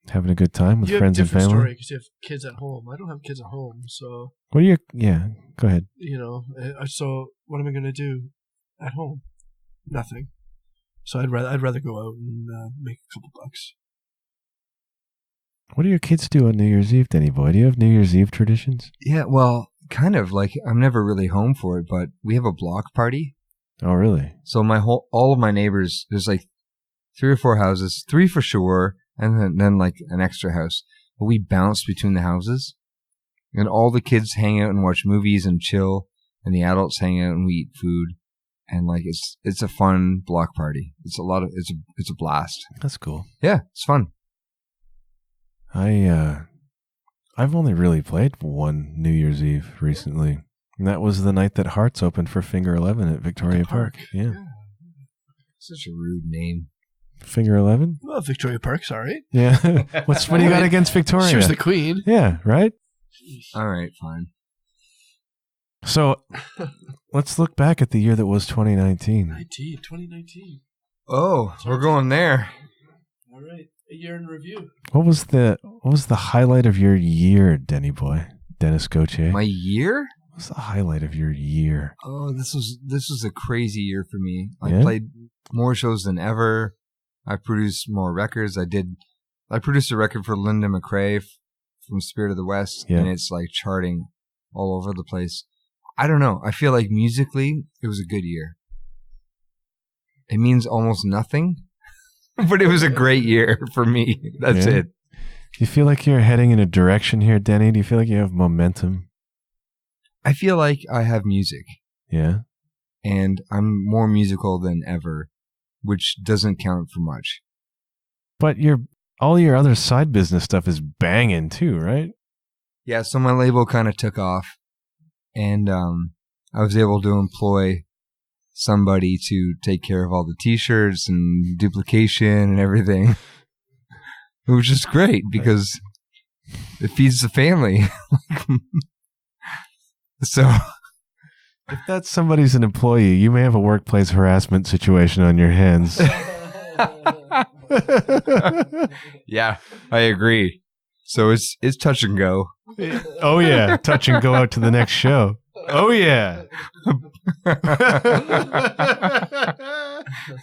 Having a good time with friends and family? Story because you have kids at home. I don't have kids at home, so... What are you... Yeah, go ahead. You know, so what am I going to do at home? Nothing. So I'd rather go out and make a couple bucks. What do your kids do on New Year's Eve, Deni boy? Do you have New Year's Eve traditions? Yeah, well, kind of. Like, I'm never really home for it, but we have a block party. Oh, really? So all of my neighbors, there's like 3 or 4 houses, 3 for sure, and then like an extra house. But we bounce between the houses, and all the kids hang out and watch movies and chill, and the adults hang out and we eat food, and like it's a fun block party. It's a blast. That's cool. Yeah, it's fun. I've only really played one New Year's Eve recently, and that was the night that Hearts opened for Finger 11 at Victoria Park. Yeah. Such a rude name. Finger 11? Well, Victoria Park's all right. Yeah. What do you got against Victoria? She was the queen. Yeah, right? All right, fine. So, let's look back at the year that was 2019. 2019. Oh, we're going there. All right. A year in review. What was the highlight of your year, Deni boy? Dennis Gauthier? My year? What's the highlight of your year? Oh, this was a crazy year for me. I Yeah? played more shows than ever. I produced more records. I produced a record for Linda McRae from Spirit of the West, Yeah. and it's like charting all over the place. I don't know. I feel like musically, it was a good year. It means almost nothing, but it was a great year for me. That's Yeah. it. Do you feel like you're heading in a direction here, Denny? Do you feel like you have momentum? I feel like I have music, Yeah. and I'm more musical than ever, which doesn't count for much. But all your other side business stuff is banging too, right? Yeah, so my label kind of took off, and I was able to employ somebody to take care of all the T-shirts and duplication and everything. It was just great because it feeds the family. So, If that somebody's an employee, you may have a workplace harassment situation on your hands. yeah, I agree. So it's touch and go. Oh yeah, touch and go out to the next show. Oh yeah.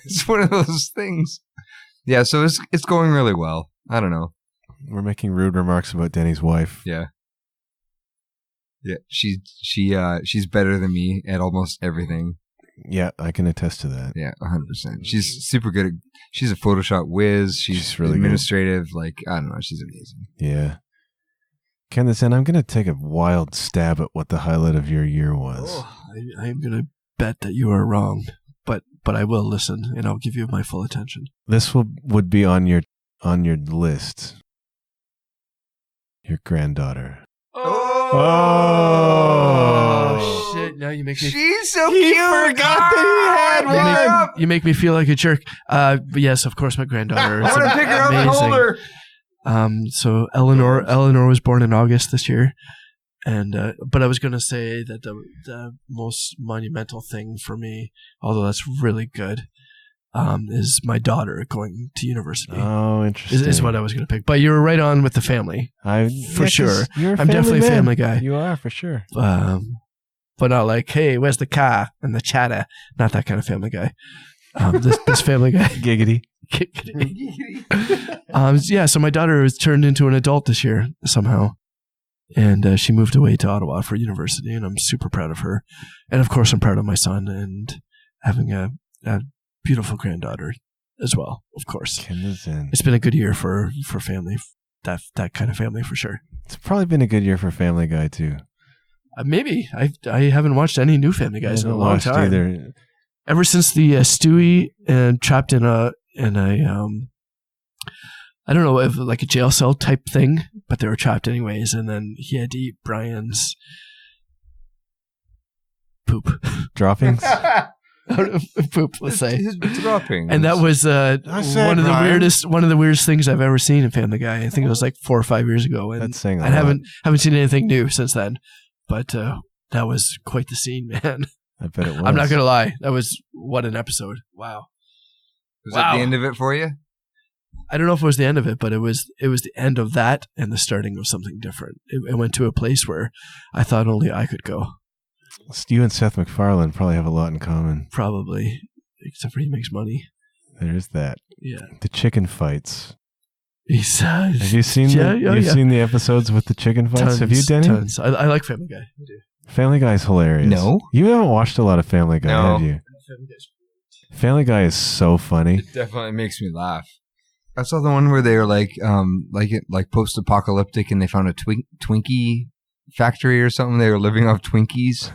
It's one of those things. Yeah, so it's going really well. I don't know. We're making rude remarks about Denny's wife. Yeah. Yeah, she's better than me at almost everything. Yeah, I can attest to that. Yeah, 100%. She's super good at. She's a Photoshop whiz. She's really administrative. Like, I don't know. She's amazing. Yeah. Kenneth, and I'm going to take a wild stab at what the highlight of your year was. Oh, I'm going to bet that you are wrong, but I will listen and I'll give you my full attention. This would be on your list. Your granddaughter. Oh shit! Now you make me. She's so cute. Forgot that he had one. You make me feel like a jerk. But yes, of course, my granddaughter. I want to pick her up and hold her. So Eleanor was born in August this year, and but I was going to say that the most monumental thing for me, although that's really good, is my daughter going to university. Oh, interesting. Is what I was going to pick. But you were right on with the family. For sure. I'm definitely a family guy. You are, for sure. But not like, hey, where's the car and the chatter? Not that kind of family guy. This family guy. Giggity. Yeah, so my daughter was turned into an adult this year somehow. And she moved away to Ottawa for university, and I'm super proud of her. And of course, I'm proud of my son and having a beautiful granddaughter as well, of course. It's been a good year for family, that kind of family for sure. It's probably been a good year for Family Guy too. Maybe. I haven't watched any new Family Guys in a long time. Either. Ever since the Stewie trapped in a I don't know, if like a jail cell type thing, but they were trapped anyways, and then he had to eat Brian's poop. Droppings? Poop, let's say. His droppings. And that was one of the weirdest things I've ever seen in Family Guy. I think it was like 4 or 5 years ago, and That's saying a I lot. haven't seen anything new since then. But that was quite the scene, man. I bet it was. I'm not gonna lie, that was what an episode. Wow. Was that the end of it for you? I don't know if it was the end of it, but it was the end of that and the starting of something different. It went to a place where I thought only I could go. You and Seth MacFarlane probably have a lot in common. Probably, except for he makes money. There's that. Yeah. The chicken fights. Have you seen seen the episodes with the chicken fights? Tons, Have you, Denny? Tons. I like Family Guy. I do. Family Guy's hilarious. No. You haven't watched a lot of Family Guy, No. have you? Family Guy's great. Family Guy is so funny. It definitely makes me laugh. I saw the one where they were like post-apocalyptic, and they found a Twinkie factory or something. They were living off Twinkies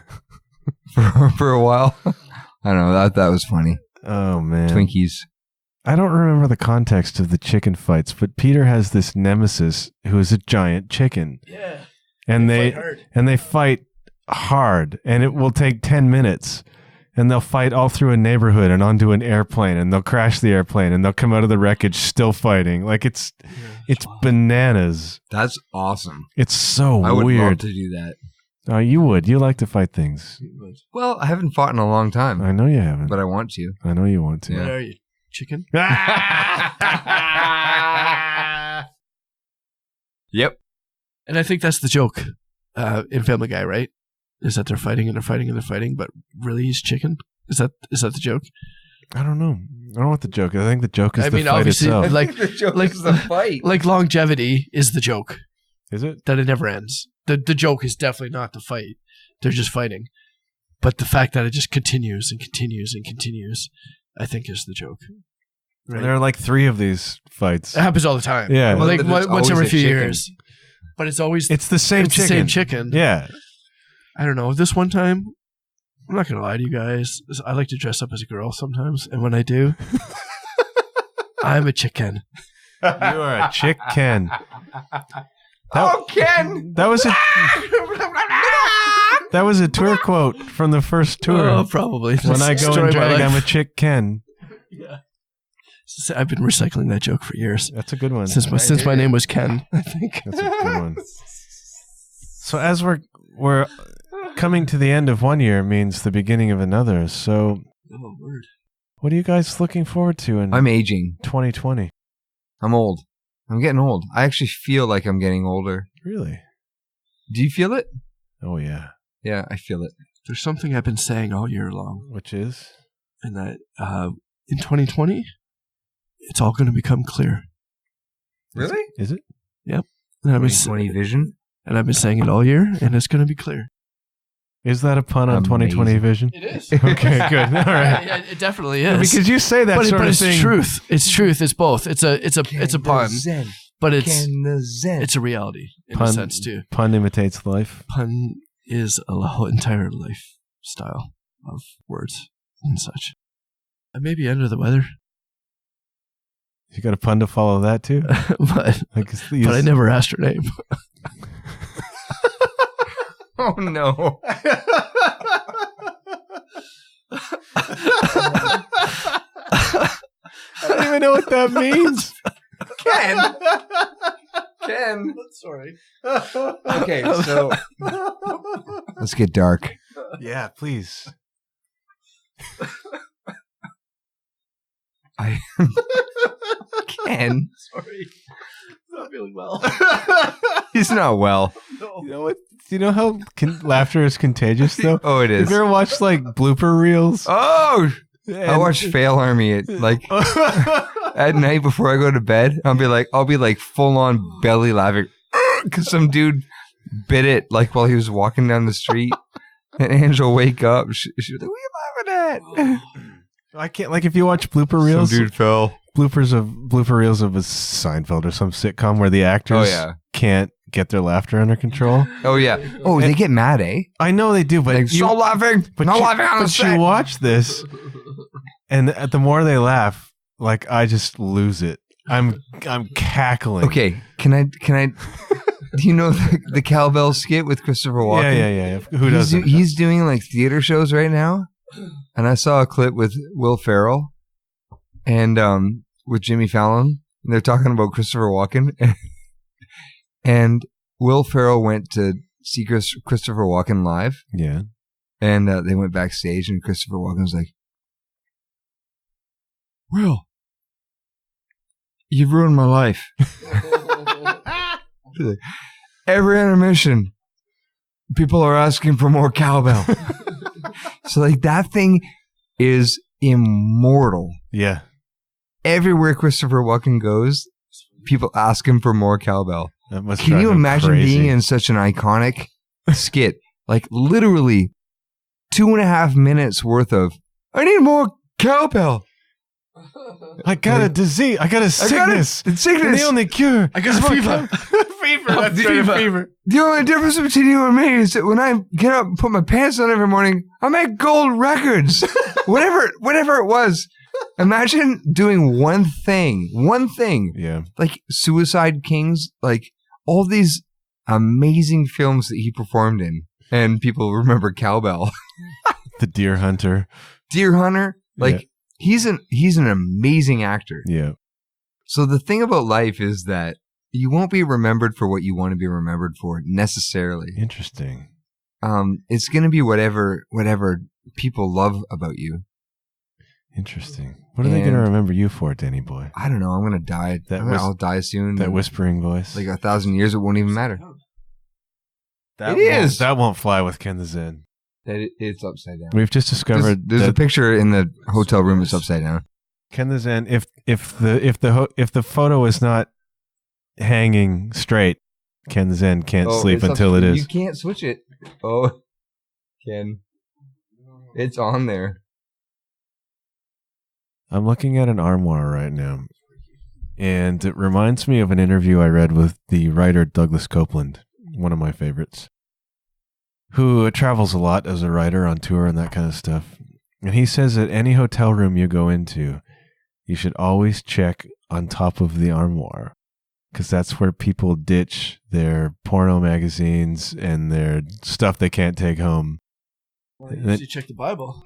for a while. I don't know. That was funny. Oh man, Twinkies. I don't remember the context of the chicken fights, but Peter has this nemesis who is a giant chicken. Yeah. And They fight hard. they fight hard, and it will take 10 minutes. And they'll fight all through a neighborhood and onto an airplane, and they'll crash the airplane, and they'll come out of the wreckage still fighting. Like it's bananas. That's awesome. It's so I would love weird. to do that. Oh, you would. You like to fight things. Well, I haven't fought in a long time, I know you haven't. but I want to. I know you want to. Yeah. What are you? Chicken? Yep. And I think that's the joke in Family Guy, right? is that they're fighting and they're fighting and they're fighting, but really he's chicken? Is that the joke? I don't know. I don't know what the joke is. I think the joke is the fight obviously, itself. The joke is the fight. Like longevity is the joke. Is it? That it never ends. The joke is definitely not the fight. They're just fighting. But the fact that it just continues and continues and continues, I think is the joke. Right? There are like 3 of these fights. It happens all the time. Yeah. Well, like There's once every always a few chicken. years. But it's always It's the same chicken. the same chicken. Yeah. I don't know. This one time, I'm not going to lie to you guys. I like to dress up as a girl sometimes. And when I do, I'm a chicken. You are a chicken. Ken! That was a tour quote from the first tour. Oh, probably. When I go and drag, I'm a chick Ken. Yeah. I've been recycling that joke for years. That's a good one. Since my name was Ken, I think. That's a good one. So as we're coming to the end of one year means the beginning of another. So Oh, word. what are you guys looking forward to in I'm aging. 2020? I'm old. I'm getting old. I actually feel like I'm getting older. Really? Do you feel it? Oh, yeah. Yeah, I feel it. There's something I've been saying all year long, Which is? and that in 2020, it's all going to become clear. Really? Is it? And I've been 2020 vision? and I've been saying it all year, and it's going to be clear. Is that a pun on Amazing. 2020 vision? It is. Okay, good. All right. Yeah, it definitely is. Because you say that but sort of it's thing. truth. It's truth. It's both. It's a pun, Zen. but it's the Zen. it's a reality in Pun- a sense too. Pun imitates life. Pun is a whole entire lifestyle of words and such. I may be under the weather, You got a pun to follow that too? but I never asked her name. Oh, no. I don't even know what that means. Ken. Sorry. Okay, so let's get dark. Yeah, please. Ken. Sorry. Not feeling well. He's not well. You know what? Do you know how laughter is contagious though? Oh, it Have is. you ever watched like blooper reels? Oh, I And- watch Fail Army at at night before I go to bed. I'll be like full on belly laughing because some dude bit it like while he was walking down the street, and Angela wake up. She was like, "What are you laughing at?" I can't like if you watch blooper reels. Some dude fell. Blooper reels of a Seinfeld or some sitcom where the actors can't get their laughter under control. Oh yeah. Oh, they get mad, eh? I know they do, but Like, stop laughing. Not laughing on the but set. you watch this, and the more they laugh, like I just lose it. I'm cackling. Okay, can I? Do you know the Cowbell skit with Christopher Walken? Yeah. Who doesn't? He's doing like theater shows right now, and I saw a clip with Will Ferrell and with Jimmy Fallon. And they're talking about Christopher Walken, and Will Ferrell went to see Christopher Walken live. Yeah. And they went backstage, and Christopher Walken was like, "Will, you've ruined my life." Every intermission, people are asking for more cowbell. So, like, that thing is immortal. Yeah. Everywhere Christopher Walken goes, people ask him for more cowbell. That must Can drive you him imagine crazy. being in such an iconic skit? Like, literally 2.5 minutes worth of, I need more cowbell. I got a disease. I got a sickness. It's sickness. The only cure. I got is a more fever. Fever. That's right, fever. a fever. The only difference between you and me is that when I get up and put my pants on every morning, I make gold records. whatever it was. Imagine doing one thing, Yeah. like Suicide Kings, like all these amazing films that he performed in, and people remember Cowbell. The Deer Hunter. Deer Hunter, like he's an amazing actor. Yeah. So the thing about life is that you won't be remembered for what you want to be remembered for necessarily. Interesting. It's going to be whatever people love about you. Interesting. What are they going to remember you for, Denny boy? I don't know. I'm going to die. I'll die soon. That whispering voice. Like 1,000 years, it won't even matter. That won't fly with Ken the Zen. It's upside down. We've just discovered there's a picture in the hotel room that's upside down. Ken the Zen. If the photo is not hanging straight, Ken the Zen can't sleep until it is. You can't switch it. Oh, Ken, it's on there. I'm looking at an armoire right now, and it reminds me of an interview I read with the writer Douglas Copeland, one of my favorites, who travels a lot as a writer on tour and that kind of stuff. And he says that any hotel room you go into, you should always check on top of the armoire, because that's where people ditch their porno magazines and their stuff they can't take home. Well, you should check the Bible.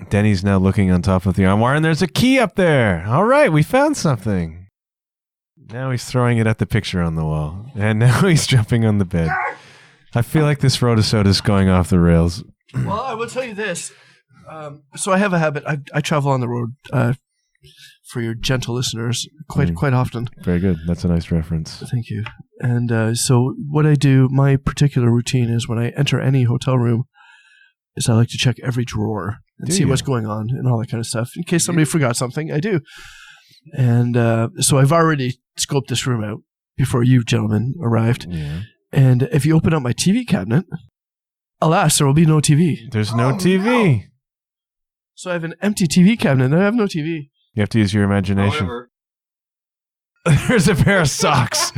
Denny's now looking on top of the armoire, and there's a key up there. All right, we found something. Now he's throwing it at the picture on the wall, and now he's jumping on the bed. I feel like this Roadisode is going off the rails. Well, I will tell you this. So I have a habit. I travel on the road for your gentle listeners quite often. Very good. That's a nice reference. Thank you. And so what I do, my particular routine is when I enter any hotel room, is I like to check every drawer and see what's going on and all that kind of stuff. In case somebody forgot something, I do. And so I've already scoped this room out before you gentlemen arrived. Yeah. And if you open up my TV cabinet, alas, there will be no TV. There's no TV. No. So I have an empty TV cabinet and I have no TV. You have to use your imagination. However, there's a pair of socks.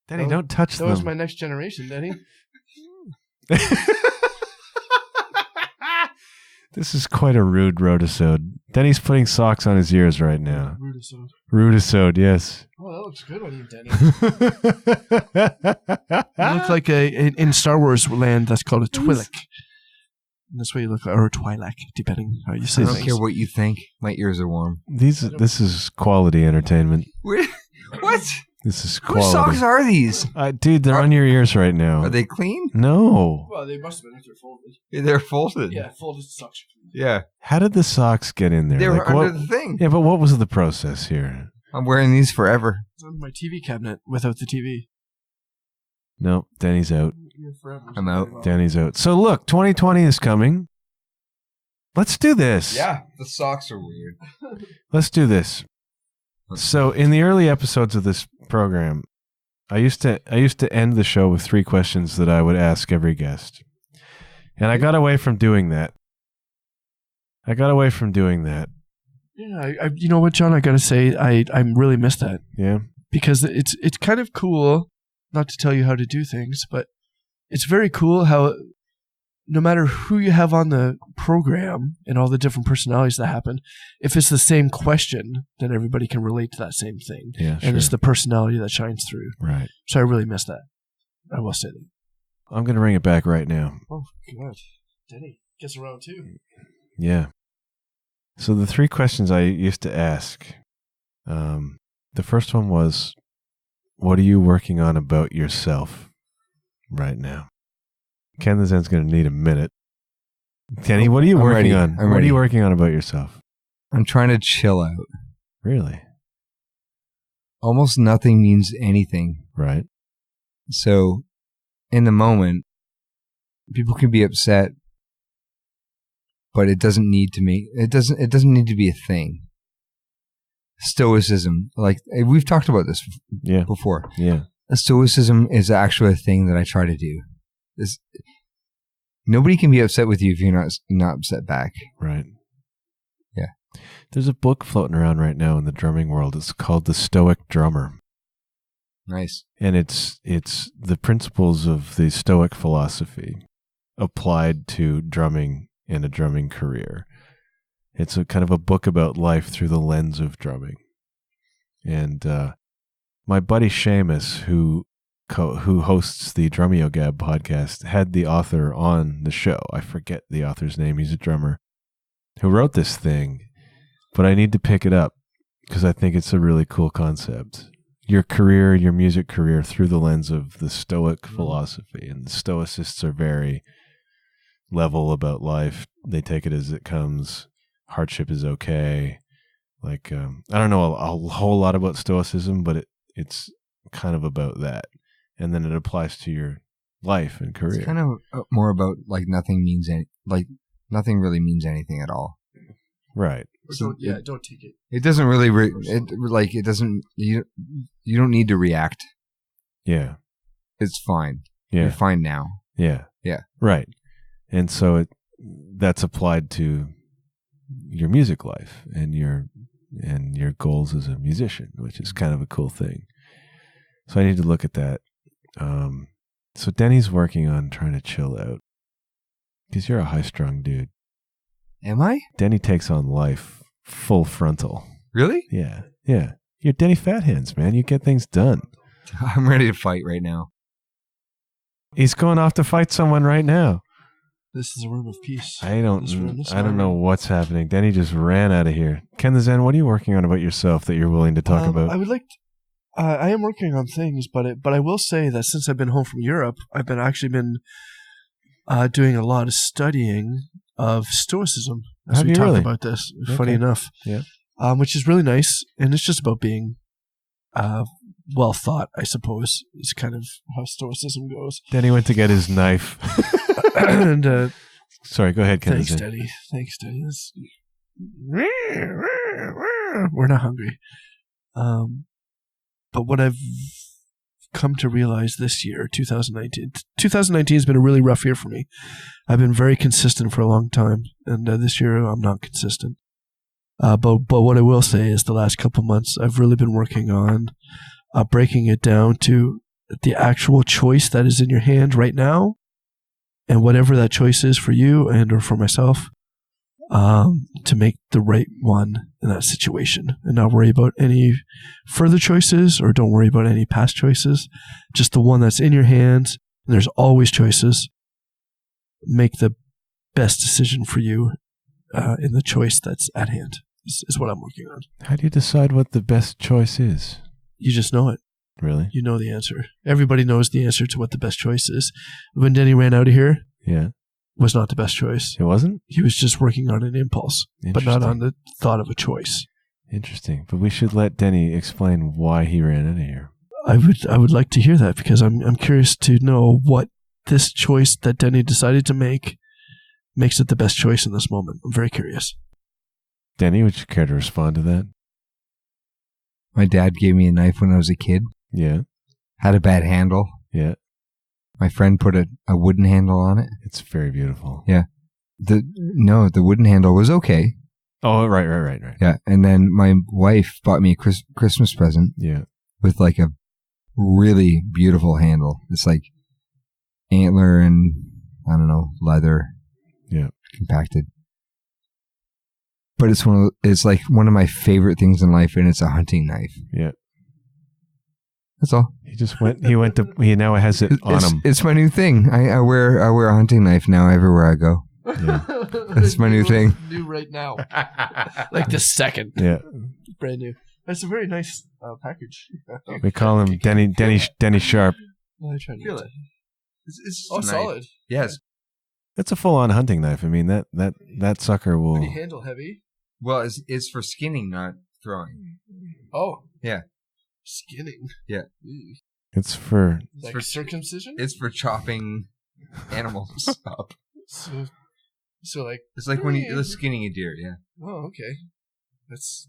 Denny, don't touch them. That was my next generation, Denny. This is quite a rude Roadisode. Denny's putting socks on his ears right now. Roadisode. Roadisode, yes. Oh, that looks good on you, Denny. You look like in Star Wars land, that's called a Twi'lek. And that's what you look like, or a Twi'lek, depending how you say I things. don't care what you think. My ears are warm. This is quality entertainment. What? This is quality. Whose socks are these? Dude, they're on your ears right now. Are they clean? No. Well, they must have been if they're folded. They're folded. Yeah, folded socks. Yeah. How did the socks get in there? They were under the thing. Yeah, but what was the process here? I'm wearing these forever. It's under my TV cabinet without the TV. No, Danny's out. I'm out. Danny's out. So look, 2020 is coming. Let's do this. Yeah, the socks are weird. Let's do this. So in the early episodes of this program, I used to end the show with 3 questions that I would ask every guest. And I got away from doing that. Yeah, you know what, John? I gotta say, I really miss that. Yeah. Because it's kind of cool, not to tell you how to do things, but it's very cool how no matter who you have on the program and all the different personalities that happen, if it's the same question, then everybody can relate to that same thing. Yeah, and it's the personality that shines through. Right. So I really miss that. I will say that. I'm going to bring it back right now. Oh, God. Denny gets around too. Yeah. So the 3 questions I used to ask, the first one was, what are you working on about yourself right now? Ken the Zen's going to need a minute. Kenny, what are you working on? What are you working on about yourself? I'm trying to chill out. Really? Almost nothing means anything. Right. So, in the moment, people can be upset, but it doesn't need to need to be a thing. Stoicism, like we've talked about this before. Yeah. Stoicism is actually a thing that I try to do. Nobody can be upset with you if you're not upset back. Right. Yeah. There's a book floating around right now in the drumming world. It's called The Stoic Drummer. Nice. And it's the principles of the Stoic philosophy applied to drumming and a drumming career. It's a kind of a book about life through the lens of drumming. And my buddy Seamus, who hosts the Drummio Gab podcast, had the author on the show. I forget the author's name. He's a drummer who wrote this thing, but I need to pick it up because I think it's a really cool concept. Your career, your music career, through the lens of the Stoic philosophy. And the Stoicists are very level about life. They take it as it comes. Hardship is okay. Like, I don't know a whole lot about Stoicism, but it's kind of about that. And then it applies to your life and career. It's kind of more about like nothing really means anything at all. Right. So don't take it. It doesn't really it doesn't you don't need to react. Yeah. It's fine. Yeah. You're fine now. Yeah. Yeah. Right. And so that's applied to your music life and your goals as a musician, which is kind of a cool thing. So I need to look at that. So Deni's working on trying to chill out because you're a high-strung dude. Am I? Deni takes on life full frontal. Really? Yeah. Yeah. You're Deni Fat Hands, man. You get things done. I'm ready to fight right now. He's going off to fight someone right now. This is a room of peace. I don't know what's happening. Deni just ran out of here. Ken the Zen, what are you working on about yourself that you're willing to talk about? I would like I am working on things, but I will say that since I've been home from Europe, I've been doing a lot of studying of Stoicism. As Have we you talk really? about this, Okay. funny enough, Yeah. Which is really nice, and it's just about being well thought, I suppose, is kind of how Stoicism goes. Deni went to get his knife. And Sorry, go ahead, Ken. thanks, Daddy. Thanks, Daddy. We're not hungry. But what I've come to realize this year, 2019 has been a really rough year for me. I've been very consistent for a long time, and this year I'm not consistent. But what I will say is the last couple months, I've really been working on breaking it down to the actual choice that is in your hand right now, and whatever that choice is for you and or for myself, to make the right one in that situation and not worry about any further choices or don't worry about any past choices. Just the one that's in your hands. And there's always choices. Make the best decision for you in the choice that's at hand is what I'm working on. How do you decide what the best choice is? You just know it. Really? You know the answer. Everybody knows the answer to what the best choice is. When Deni ran out of here, Yeah. was not the best choice. It wasn't? He was just working on an impulse, but not on the thought of a choice. Interesting. But we should let Deni explain why he ran out of here. I would like to hear that because I'm curious to know what this choice that Deni decided to make makes it the best choice in this moment. I'm very curious. Deni, would you care to respond to that? My dad gave me a knife when I was a kid. Yeah. Had a bad handle. Yeah. My friend put a wooden handle on it. It's very beautiful. Yeah. The wooden handle was okay. Oh, right. Yeah. And then my wife bought me a Christmas present. Yeah. With like a really beautiful handle. It's like antler and, I don't know, leather. Yeah. Compacted. But it's like one of my favorite things in life, and it's a hunting knife. Yeah. That's all. He now has it on him. It's my new thing. I wear a hunting knife now everywhere I go. Yeah. That's my new thing. New right now. Like the second. Yeah. Brand new. That's a very nice package. We call him Deni Sharp. I try to Feel it. It's Oh, nice. solid. Yes. That's a full-on hunting knife. I mean, that sucker will... Pretty handle heavy. Well, it's for skinning, not throwing. Oh. Yeah. Skinning. Yeah. It's for... Like for circumcision? It's for chopping animals up. So like... It's like when you're skinning a deer, yeah. Oh, okay. That's...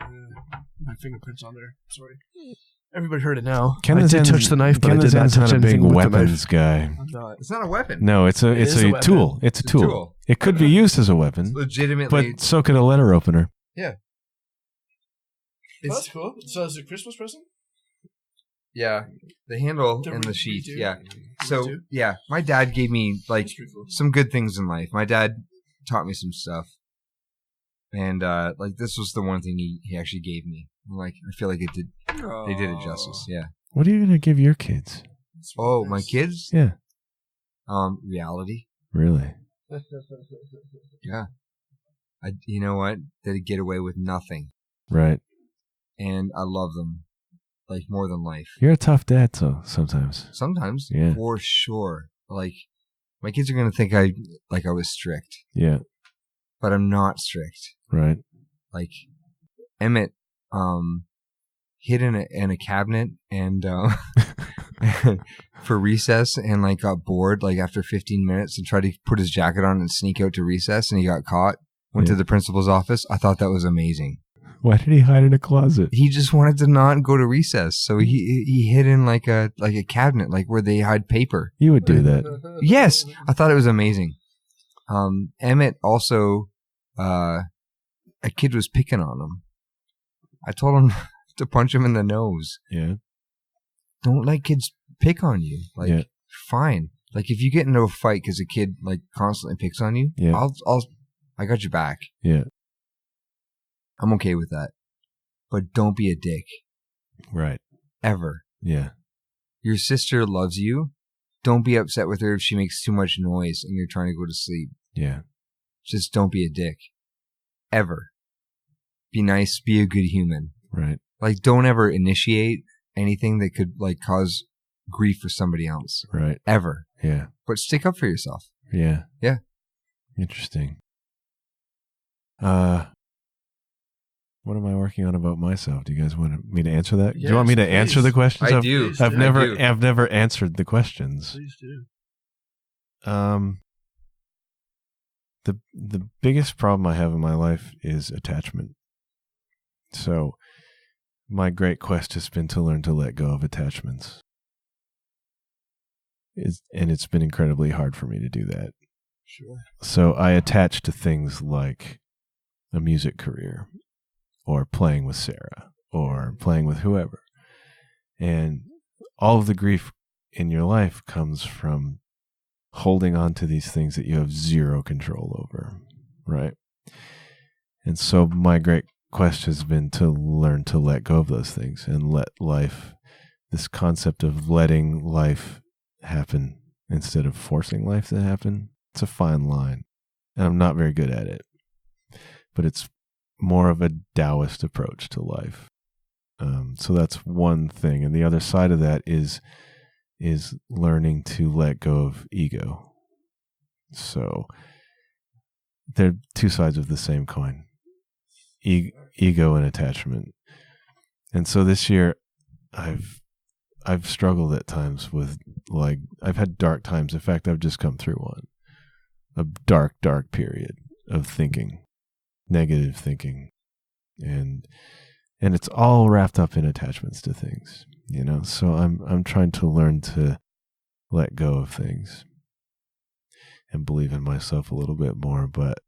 my fingerprints on there. Sorry. Everybody heard it now. I did touch the knife, but I did not touch a big anything with the weapons knife. guy. I'm not. It's not a weapon. No, it's a weapon. tool. It's a tool. It could be used as a weapon, Legitimately. but so could a letter opener. Yeah. That's cool. So is it a Christmas present? Yeah. The handle The and the re- sheath. redo? Yeah. Redo? So, yeah. My dad gave me, like, That's pretty cool. some good things in life. My dad taught me some stuff. And, like, this was the one thing he actually gave me. Like, I feel like they did it justice. Yeah. What are you going to give your kids? Oh, my kids? Yeah. Reality. Really? Yeah. You know what? They get away with nothing. Right. And I love them. Like, more than life. You're a tough dad, so sometimes. Sometimes. Yeah. For sure. Like, my kids are going to think I was strict. Yeah. But I'm not strict. Right. Like, Emmett, hid in a cabinet and for recess and like got bored like after 15 minutes and tried to put his jacket on and sneak out to recess and he got caught. Went to the principal's office. I thought that was amazing. Why did he hide in a closet? He just wanted to not go to recess, so he hid in like a cabinet, like where they hide paper. You would do that. Yes, I thought it was amazing. Emmett also, a kid was picking on him. I told him to punch him in the nose. Yeah. Don't let kids pick on you. Like, fine. Like if you get into a fight because a kid like constantly picks on you, I got your back. Yeah. I'm okay with that. But don't be a dick. Right. Ever. Yeah. Your sister loves you. Don't be upset with her if she makes too much noise and you're trying to go to sleep. Yeah. Just don't be a dick. Ever. Be nice. Be a good human. Right. Like, don't ever initiate anything that could, like, cause grief for somebody else. Right. Ever. Yeah. But stick up for yourself. Yeah. Yeah. Interesting. What am I working on about myself? Do you guys want me to answer that? Yes, do you want me to please. answer the questions? I do. I've never answered the questions. Please do. The biggest problem I have in my life is attachment. So my great quest has been to learn to let go of attachments. And it's been incredibly hard for me to do that. Sure. So I attach to things like a music career or playing with Sarah or playing with whoever. And all of the grief in your life comes from holding on to these things that you have zero control over, right? And so my great quest has been to learn to let go of those things and let life, this concept of letting life happen instead of forcing life to happen. It's a fine line, and I'm not very good at it, but it's more of a Taoist approach to life. So that's one thing. And the other side of that is learning to let go of ego. So they're two sides of the same coin, ego and attachment. And so this year I've struggled at times with, like, I've had dark times. In fact, I've just come through one. A dark period of thinking, negative thinking, and it's all wrapped up in attachments to things, you know. So I'm trying to learn to let go of things and believe in myself a little bit more, but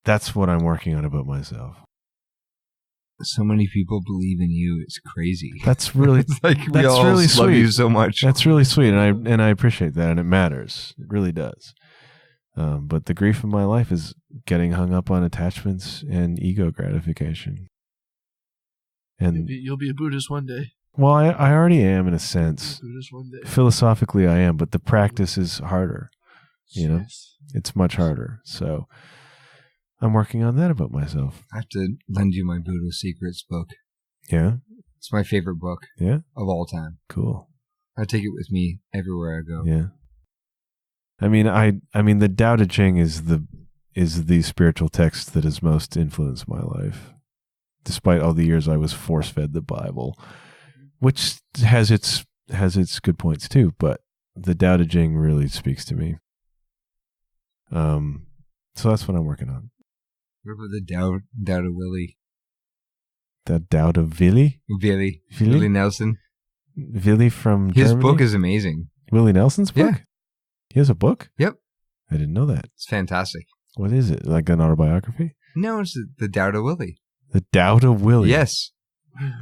that's what I'm working on about myself. So many people believe in you. It's crazy. That's really like we all really love sweet. you so much. That's really sweet, and I appreciate that, and it matters. It really does. But the grief in my life is getting hung up on attachments and ego gratification. And You'll be a Buddhist one day. Well, I already am in a sense. Buddhist one day. Philosophically, I am, but the practice is harder. You know, Yes. it's much harder. So I'm working on that about myself. I have to lend you my Buddha Secrets book. Yeah? It's my favorite book Yeah? of all time. Cool. I take it with me everywhere I go. Yeah. I mean, the Tao Te Ching is the spiritual text that has most influenced my life. Despite all the years I was force-fed the Bible, which has its good points too, but the Tao Te Ching really speaks to me. So that's what I'm working on. What about the Tao of Willie? The Tao of Willie? Willie Nelson. Willie from His Germany? book is amazing. Willie Nelson's book? Yeah. He has a book? Yep. I didn't know that. It's fantastic. What is it? Like an autobiography? No, it's the Tao of Willie. The Tao of Willie. Yes. Yeah.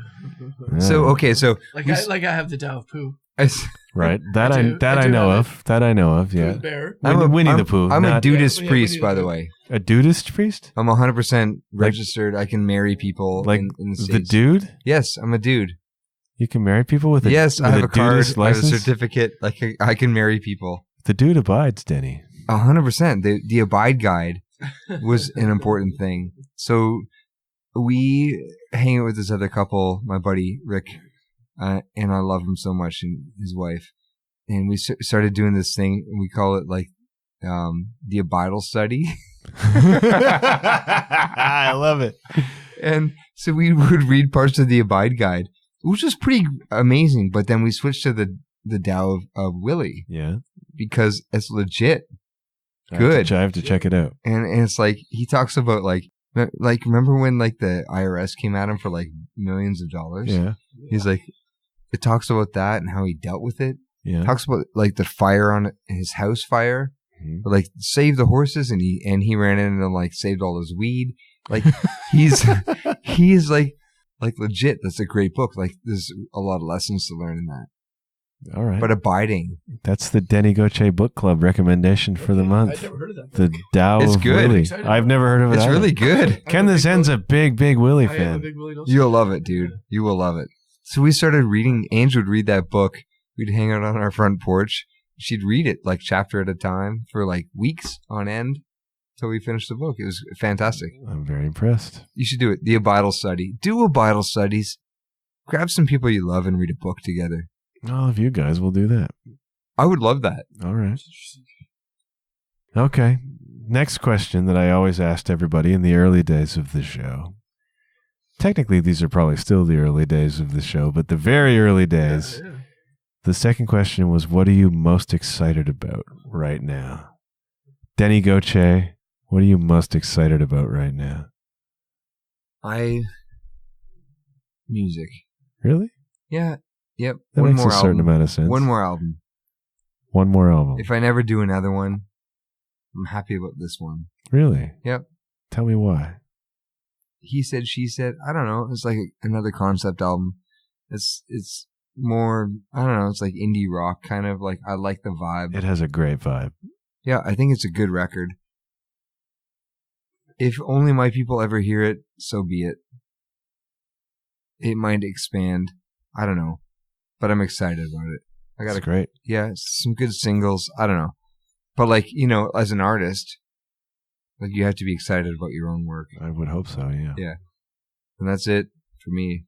So, okay, so... I have the Tao of Pooh. Right. That I do know have of. That I know of, yeah. Pooh Bear. Winnie the Pooh. I'm a not- Dudeist Yeah, priest, Winnie by the the Pooh. way. A Dudeist priest? I'm 100% registered. I can marry people Like in the the States. dude? Yes, I'm a dude. You can marry people with a Yes, I have a card. Dudeist I have a license? certificate. Like I can marry people. The dude abides, Deni. 100%. The Abide Guide was an important thing. So we hang out with this other couple, my buddy Rick, and I love him so much, and his wife. And we started doing this thing, and we call it like the Abidal study. I love it. And So we would read parts of the Abide Guide, which was pretty amazing. But then we switched to the Tao of Willie. Yeah. Because it's legit good. I have to check it out. And it's like, he talks about like remember when like the IRS came at him for like millions of dollars? Yeah. He's like, it talks about that and how he dealt with it. Yeah. Talks about like the fire on his house fire, like saved the horses, and he ran in and like saved all his weed. Like he's like legit. That's a great book. Like there's a lot of lessons to learn in that. All right. But abiding. That's the Deni Gauthier book club recommendation for the month. I've never heard of that. The Tao It's of good. Willie. I've never heard of it. It's either. really good. Ken the Zen's a big Willie I am a fan. big Willie. You'll love it, dude. You will love it. So we started reading. Ange would read that book. We'd hang out on our front porch. She'd read it like chapter at a time for like weeks on end until we finished the book. It was fantastic. I'm very impressed. You should do it. The Abidal study. Do Abidal studies. Grab some people you love and read a book together. All of you guys will do that. I would love that. All right. Okay. Next question that I always asked everybody in the early days of the show. Technically, these are probably still the early days of the show, but the very early days. Yeah. The second question was, what are you most excited about right now? Deni Gauthier, what are you most excited about right now? Music. Really? Yeah. Yep. That makes a certain amount of sense. One more album. One more album. If I never do another one, I'm happy about this one. Really? Yep. Tell me why. He said, she said. I don't know. It's like another concept album. It's more, I don't know. It's like indie rock, kind of like, I like the vibe. It has a great vibe. Yeah, I think it's a good record. If only my people ever hear it, so be it. It might expand. I don't know. But I'm excited about it. That's great. Yeah, some good singles. I don't know. But like, you know, as an artist, like you have to be excited about your own work. I would hope so, yeah. Yeah. And that's it for me.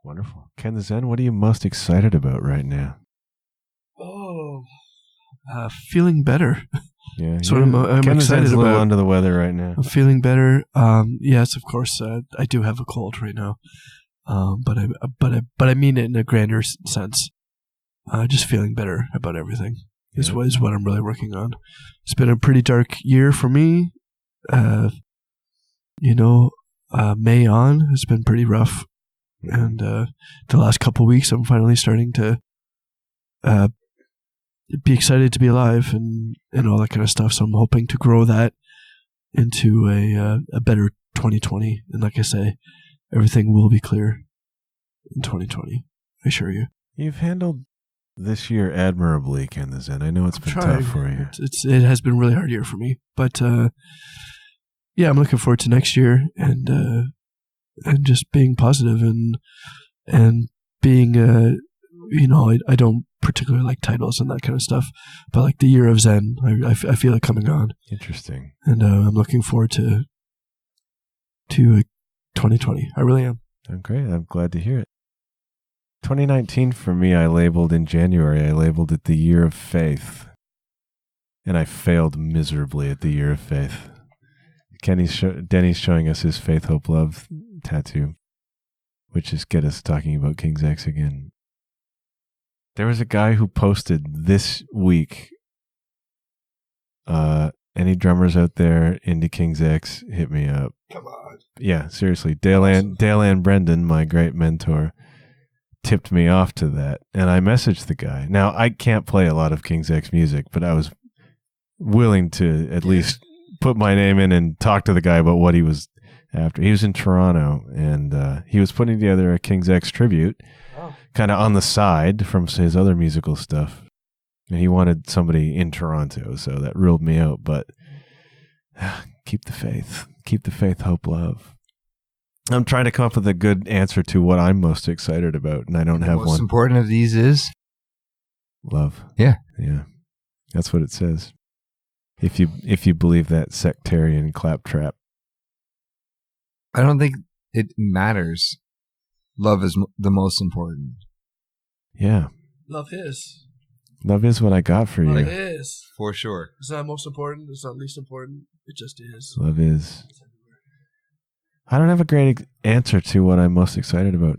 Wonderful. Ken the Zen, what are you most excited about right now? Feeling better. Yeah. So I'm Ken the excited Zen's a little about. under the weather right now. I'm feeling better. Yes, of course. I do have a cold right now. But I mean it in a grander sense. Just feeling better about everything is what I'm really working on. It's been a pretty dark year for me. May on has been pretty rough, and the last couple of weeks I'm finally starting to be excited to be alive and all that kind of stuff. So I'm hoping to grow that into a better 2020. And like I say, everything will be clear in 2020. I assure you. You've handled this year admirably, Ken the Zen. I know it's been tough for you. It has been a really hard year for me, but yeah, I'm looking forward to next year and just being positive and being I don't particularly like titles and that kind of stuff, but like the year of Zen, I feel it coming on. Interesting. And I'm looking forward to 2020. I really am. Okay, I'm glad to hear it. 2019 for me, I labeled in January, I labeled it the year of faith. And I failed miserably at the year of faith. Deni's showing us his Faith, Hope, Love tattoo, which is get us talking about King's X again. There was a guy who posted this week, any drummers out there into King's X, hit me up. Come on. Yeah, seriously. Dale Ann Brendan, my great mentor, tipped me off to that, and I messaged the guy. Now, I can't play a lot of King's X music, but I was willing to at least put my name in and talk to the guy about what he was after. He was in Toronto, and he was putting together a King's X tribute, kind of on the side from his other musical stuff. And he wanted somebody in Toronto, so that ruled me out. But keep the faith. Keep the faith, hope, love. I'm trying to come up with a good answer to what I'm most excited about, and I don't have one. The most important of these is? Love. Yeah. Yeah. That's what it says. If you believe that sectarian claptrap. I don't think it matters. Love is the most important. Yeah. Love is. Love is what I got for you. It is. For sure. It's not most important. It's not least important. It just is. Love is. I don't have a great answer to what I'm most excited about.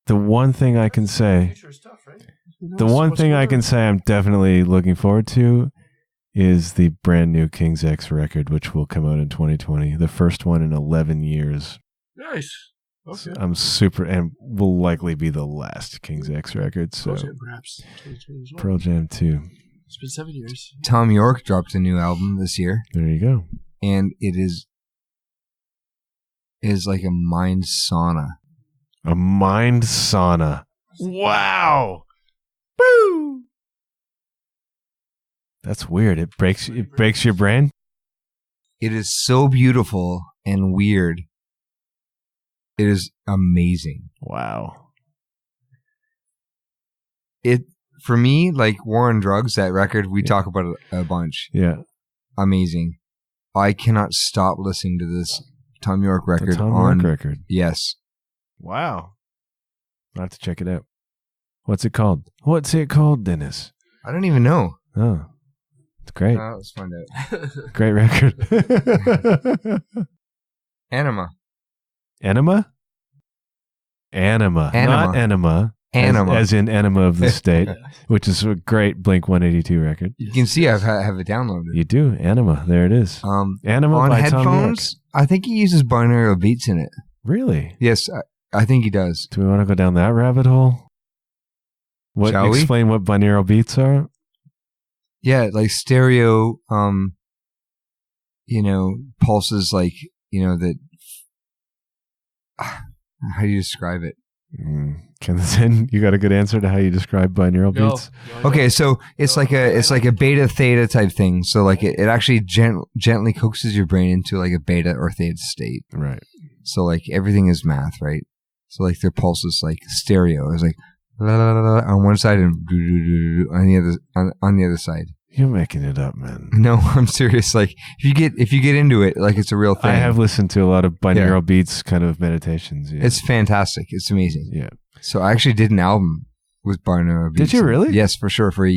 The one thing I can say, I'm definitely looking forward to is the brand new King's X record, which will come out in 2020. The first one in 11 years. Nice. Okay. So I'm super, and will likely be the last King's X record. So Pearl Jam, perhaps. 2020 as well. Pearl Jam too. It's been 7 years. Tom York dropped a new album this year, There you go. and it is like a mind sauna. A mind sauna. Wow. Woo. That's weird. It breaks your brain. It is so beautiful and weird. It is amazing. Wow. It, for me, like War on Drugs, that record, we talk about it a bunch. Yeah. Amazing. I cannot stop listening to this Tom York record. The Tom York record. Yes. Wow. I'll have to check it out. What's it called? What's it called, Dennis? I don't even know. Oh, it's great. Let's find out. Great record. Anima. Enema? Anima. Not enema. Anima. As in Enema of the State, which is a great Blink-182 record. You can see I have it downloaded. You do. Anima. There it is. Anima on by Tom York. headphones, I think he uses binaural beats in it. Really? Yes, I think he does. Do we want to go down that rabbit hole? Shall we? Explain what binaural beats are? Yeah, like stereo, pulses, like, that. How do you describe it? You got a good answer to how you describe binaural beats? Okay, so it's like a beta theta type thing. So like it actually gently coaxes your brain into like a beta or theta state. Right. So like everything is math, right? So like their pulse is like stereo. It's like la, la, la, la, on one side and on the other side. You're making it up, man. No, I'm serious. Like if you get into it, like it's a real thing. I have listened to a lot of binaural beats kind of meditations. Yeah. It's fantastic. It's amazing. Yeah. So I actually did an album with binaural beats. Did you really? Yes, for sure. For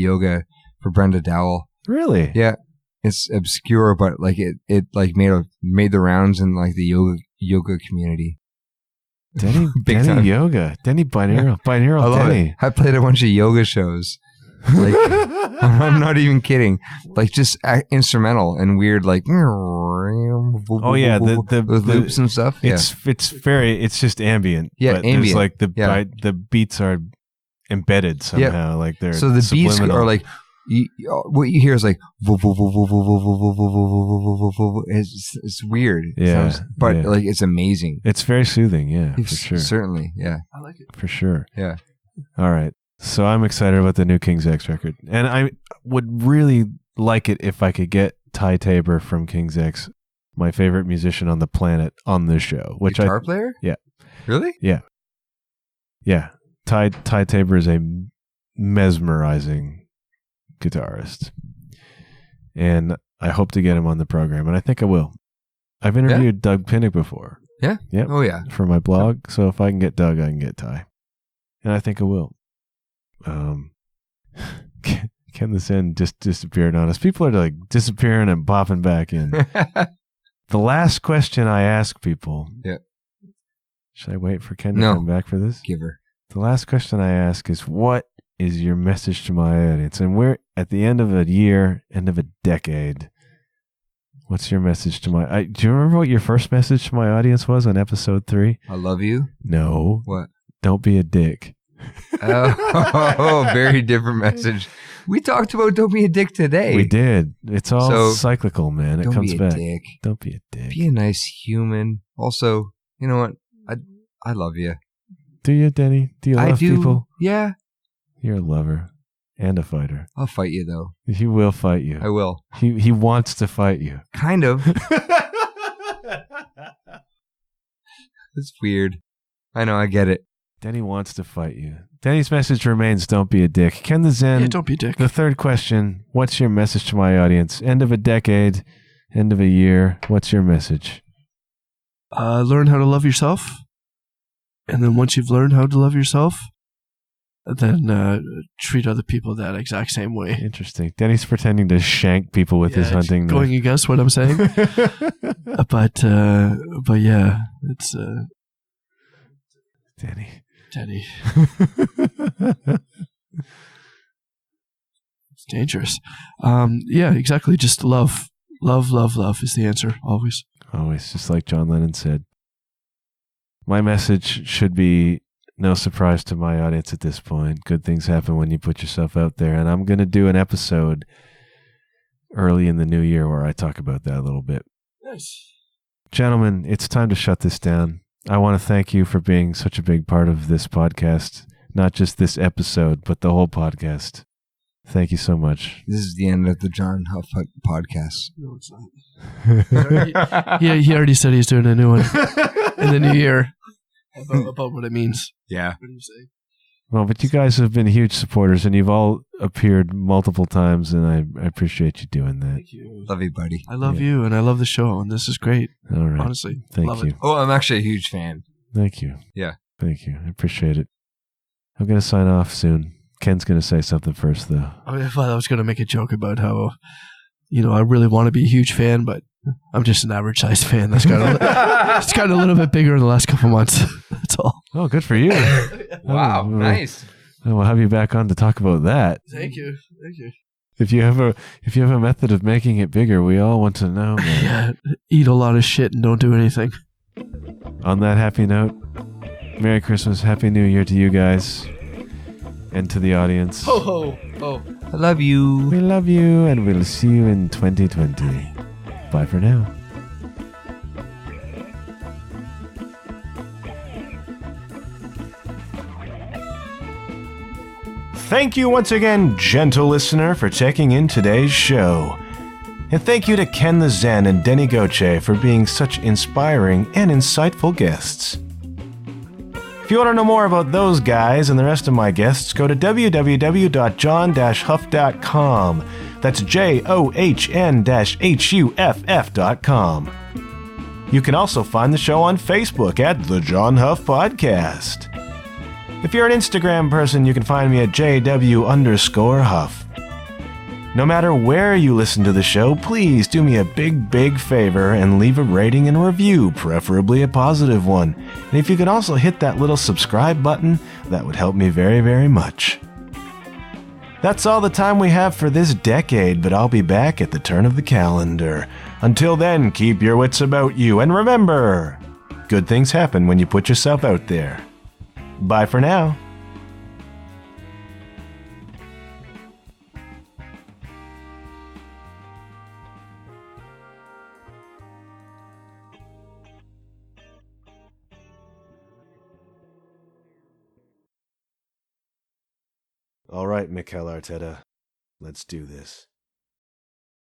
Brenda Dowell. Really? Yeah. It's obscure, but like it like made the rounds in like the yoga community. Denny yoga. Denny binaural. Binaural I love Denny. it. I played a bunch of yoga shows. Like I'm not even kidding. Like just instrumental and weird, like oh yeah, the loops and stuff. It's just ambient. Yeah, but ambient. There's like the beats are embedded somehow. Yeah. Like they're so the subliminal. beats are like what you hear is like it's weird. Yeah, but like it's amazing. It's very soothing. Yeah, for sure. Certainly. Yeah, I like it for sure. Yeah. All right. So I'm excited about the new King's X record. And I would really like it if I could get Ty Tabor from King's X, my favorite musician on the planet, on this show. Guitar player? Yeah. Really? Yeah. Yeah. Ty Tabor is a mesmerizing guitarist. And I hope to get him on the program, and I think I will. I've interviewed Doug Pinnick before. Yeah? Yep. Oh, yeah. For my blog. So if I can get Doug, I can get Ty. And I think I will. Ken the Sin just disappeared on us. People are like disappearing and popping back in. The last question I ask people. Yeah. Should I wait for Ken to come back for this? Give her. The last question I ask is, what is your message to my audience? And we're at the end of a year, end of a decade. What's your message to my... do you remember what your first message to my audience was on episode 3? I love you. No. What? Don't be a dick. Oh, very different message. We talked about don't be a dick today. We did. It's all cyclical, man. It comes back. Don't be a dick. Don't be a dick. Be a nice human. Also, you know what? I love you. Do you, Denny? Do you love people? Yeah. You're a lover and a fighter. I'll fight you, though. He will fight you. I will. He wants to fight you. Kind of. It's weird. I know. I get it. Denny wants to fight you. Denny's message remains, don't be a dick. Ken the Zen. Yeah, don't be a dick. The third question, what's your message to my audience? End of a decade, end of a year. What's your message? Learn how to love yourself. And then once you've learned how to love yourself, then treat other people that exact same way. Interesting. Denny's pretending to shank people with his hunting knife. Going against what I'm saying. but yeah. It's Deni. It's dangerous. Yeah, exactly. Just love. Love, love, love is the answer, always. Always, just like John Lennon said. My message should be no surprise to my audience at this point. Good things happen when you put yourself out there. And I'm going to do an episode early in the new year where I talk about that a little bit. Nice. Gentlemen, it's time to shut this down. I want to thank you for being such a big part of this podcast. Not just this episode, but the whole podcast. Thank you so much. This is the end of the John Huff Podcast. No, it's not. He already said he's doing a new one in the new year about what it means. Yeah. What do you say? Well, but you guys have been huge supporters, and you've all appeared multiple times, and I appreciate you doing that. Thank you. Love you, buddy. I love you, and I love the show, and this is great. All right. Honestly. Thank love you. it. Oh, I'm actually a huge fan. Thank you. Yeah. Thank you. I appreciate it. I'm going to sign off soon. Ken's going to say something first, though. I thought I was going to make a joke about how, I really want to be a huge fan, but I'm just an average-sized fan. That's it's gotten a little bit bigger in the last couple months. That's all. Oh, good for you. Wow, nice. We'll have you back on to talk about that. Thank you. If you have a method of making it bigger, we all want to know. Man. Yeah, eat a lot of shit and don't do anything. On that happy note, Merry Christmas, Happy New Year to you guys. And to the audience. Ho, ho, ho. I love you. We love you, and we'll see you in 2020. Bye for now. Thank you once again, gentle listener, for checking in today's show. And thank you to Ken the Zen and Deni Gauthier for being such inspiring and insightful guests. If you want to know more about those guys and the rest of my guests, go to www.john-huff.com. That's JOHN-HUFF.com. You can also find the show on Facebook at The John Huff Podcast. If you're an Instagram person, you can find me at JW_Huff. No matter where you listen to the show, please do me a big favor and leave a rating and review, preferably a positive one. And if you could also hit that little subscribe button, that would help me very much. That's all the time we have for this decade, but I'll be back at the turn of the calendar. Until then, keep your wits about you, and remember, good things happen when you put yourself out there. Bye for now. All right, Mikel Arteta, let's do this.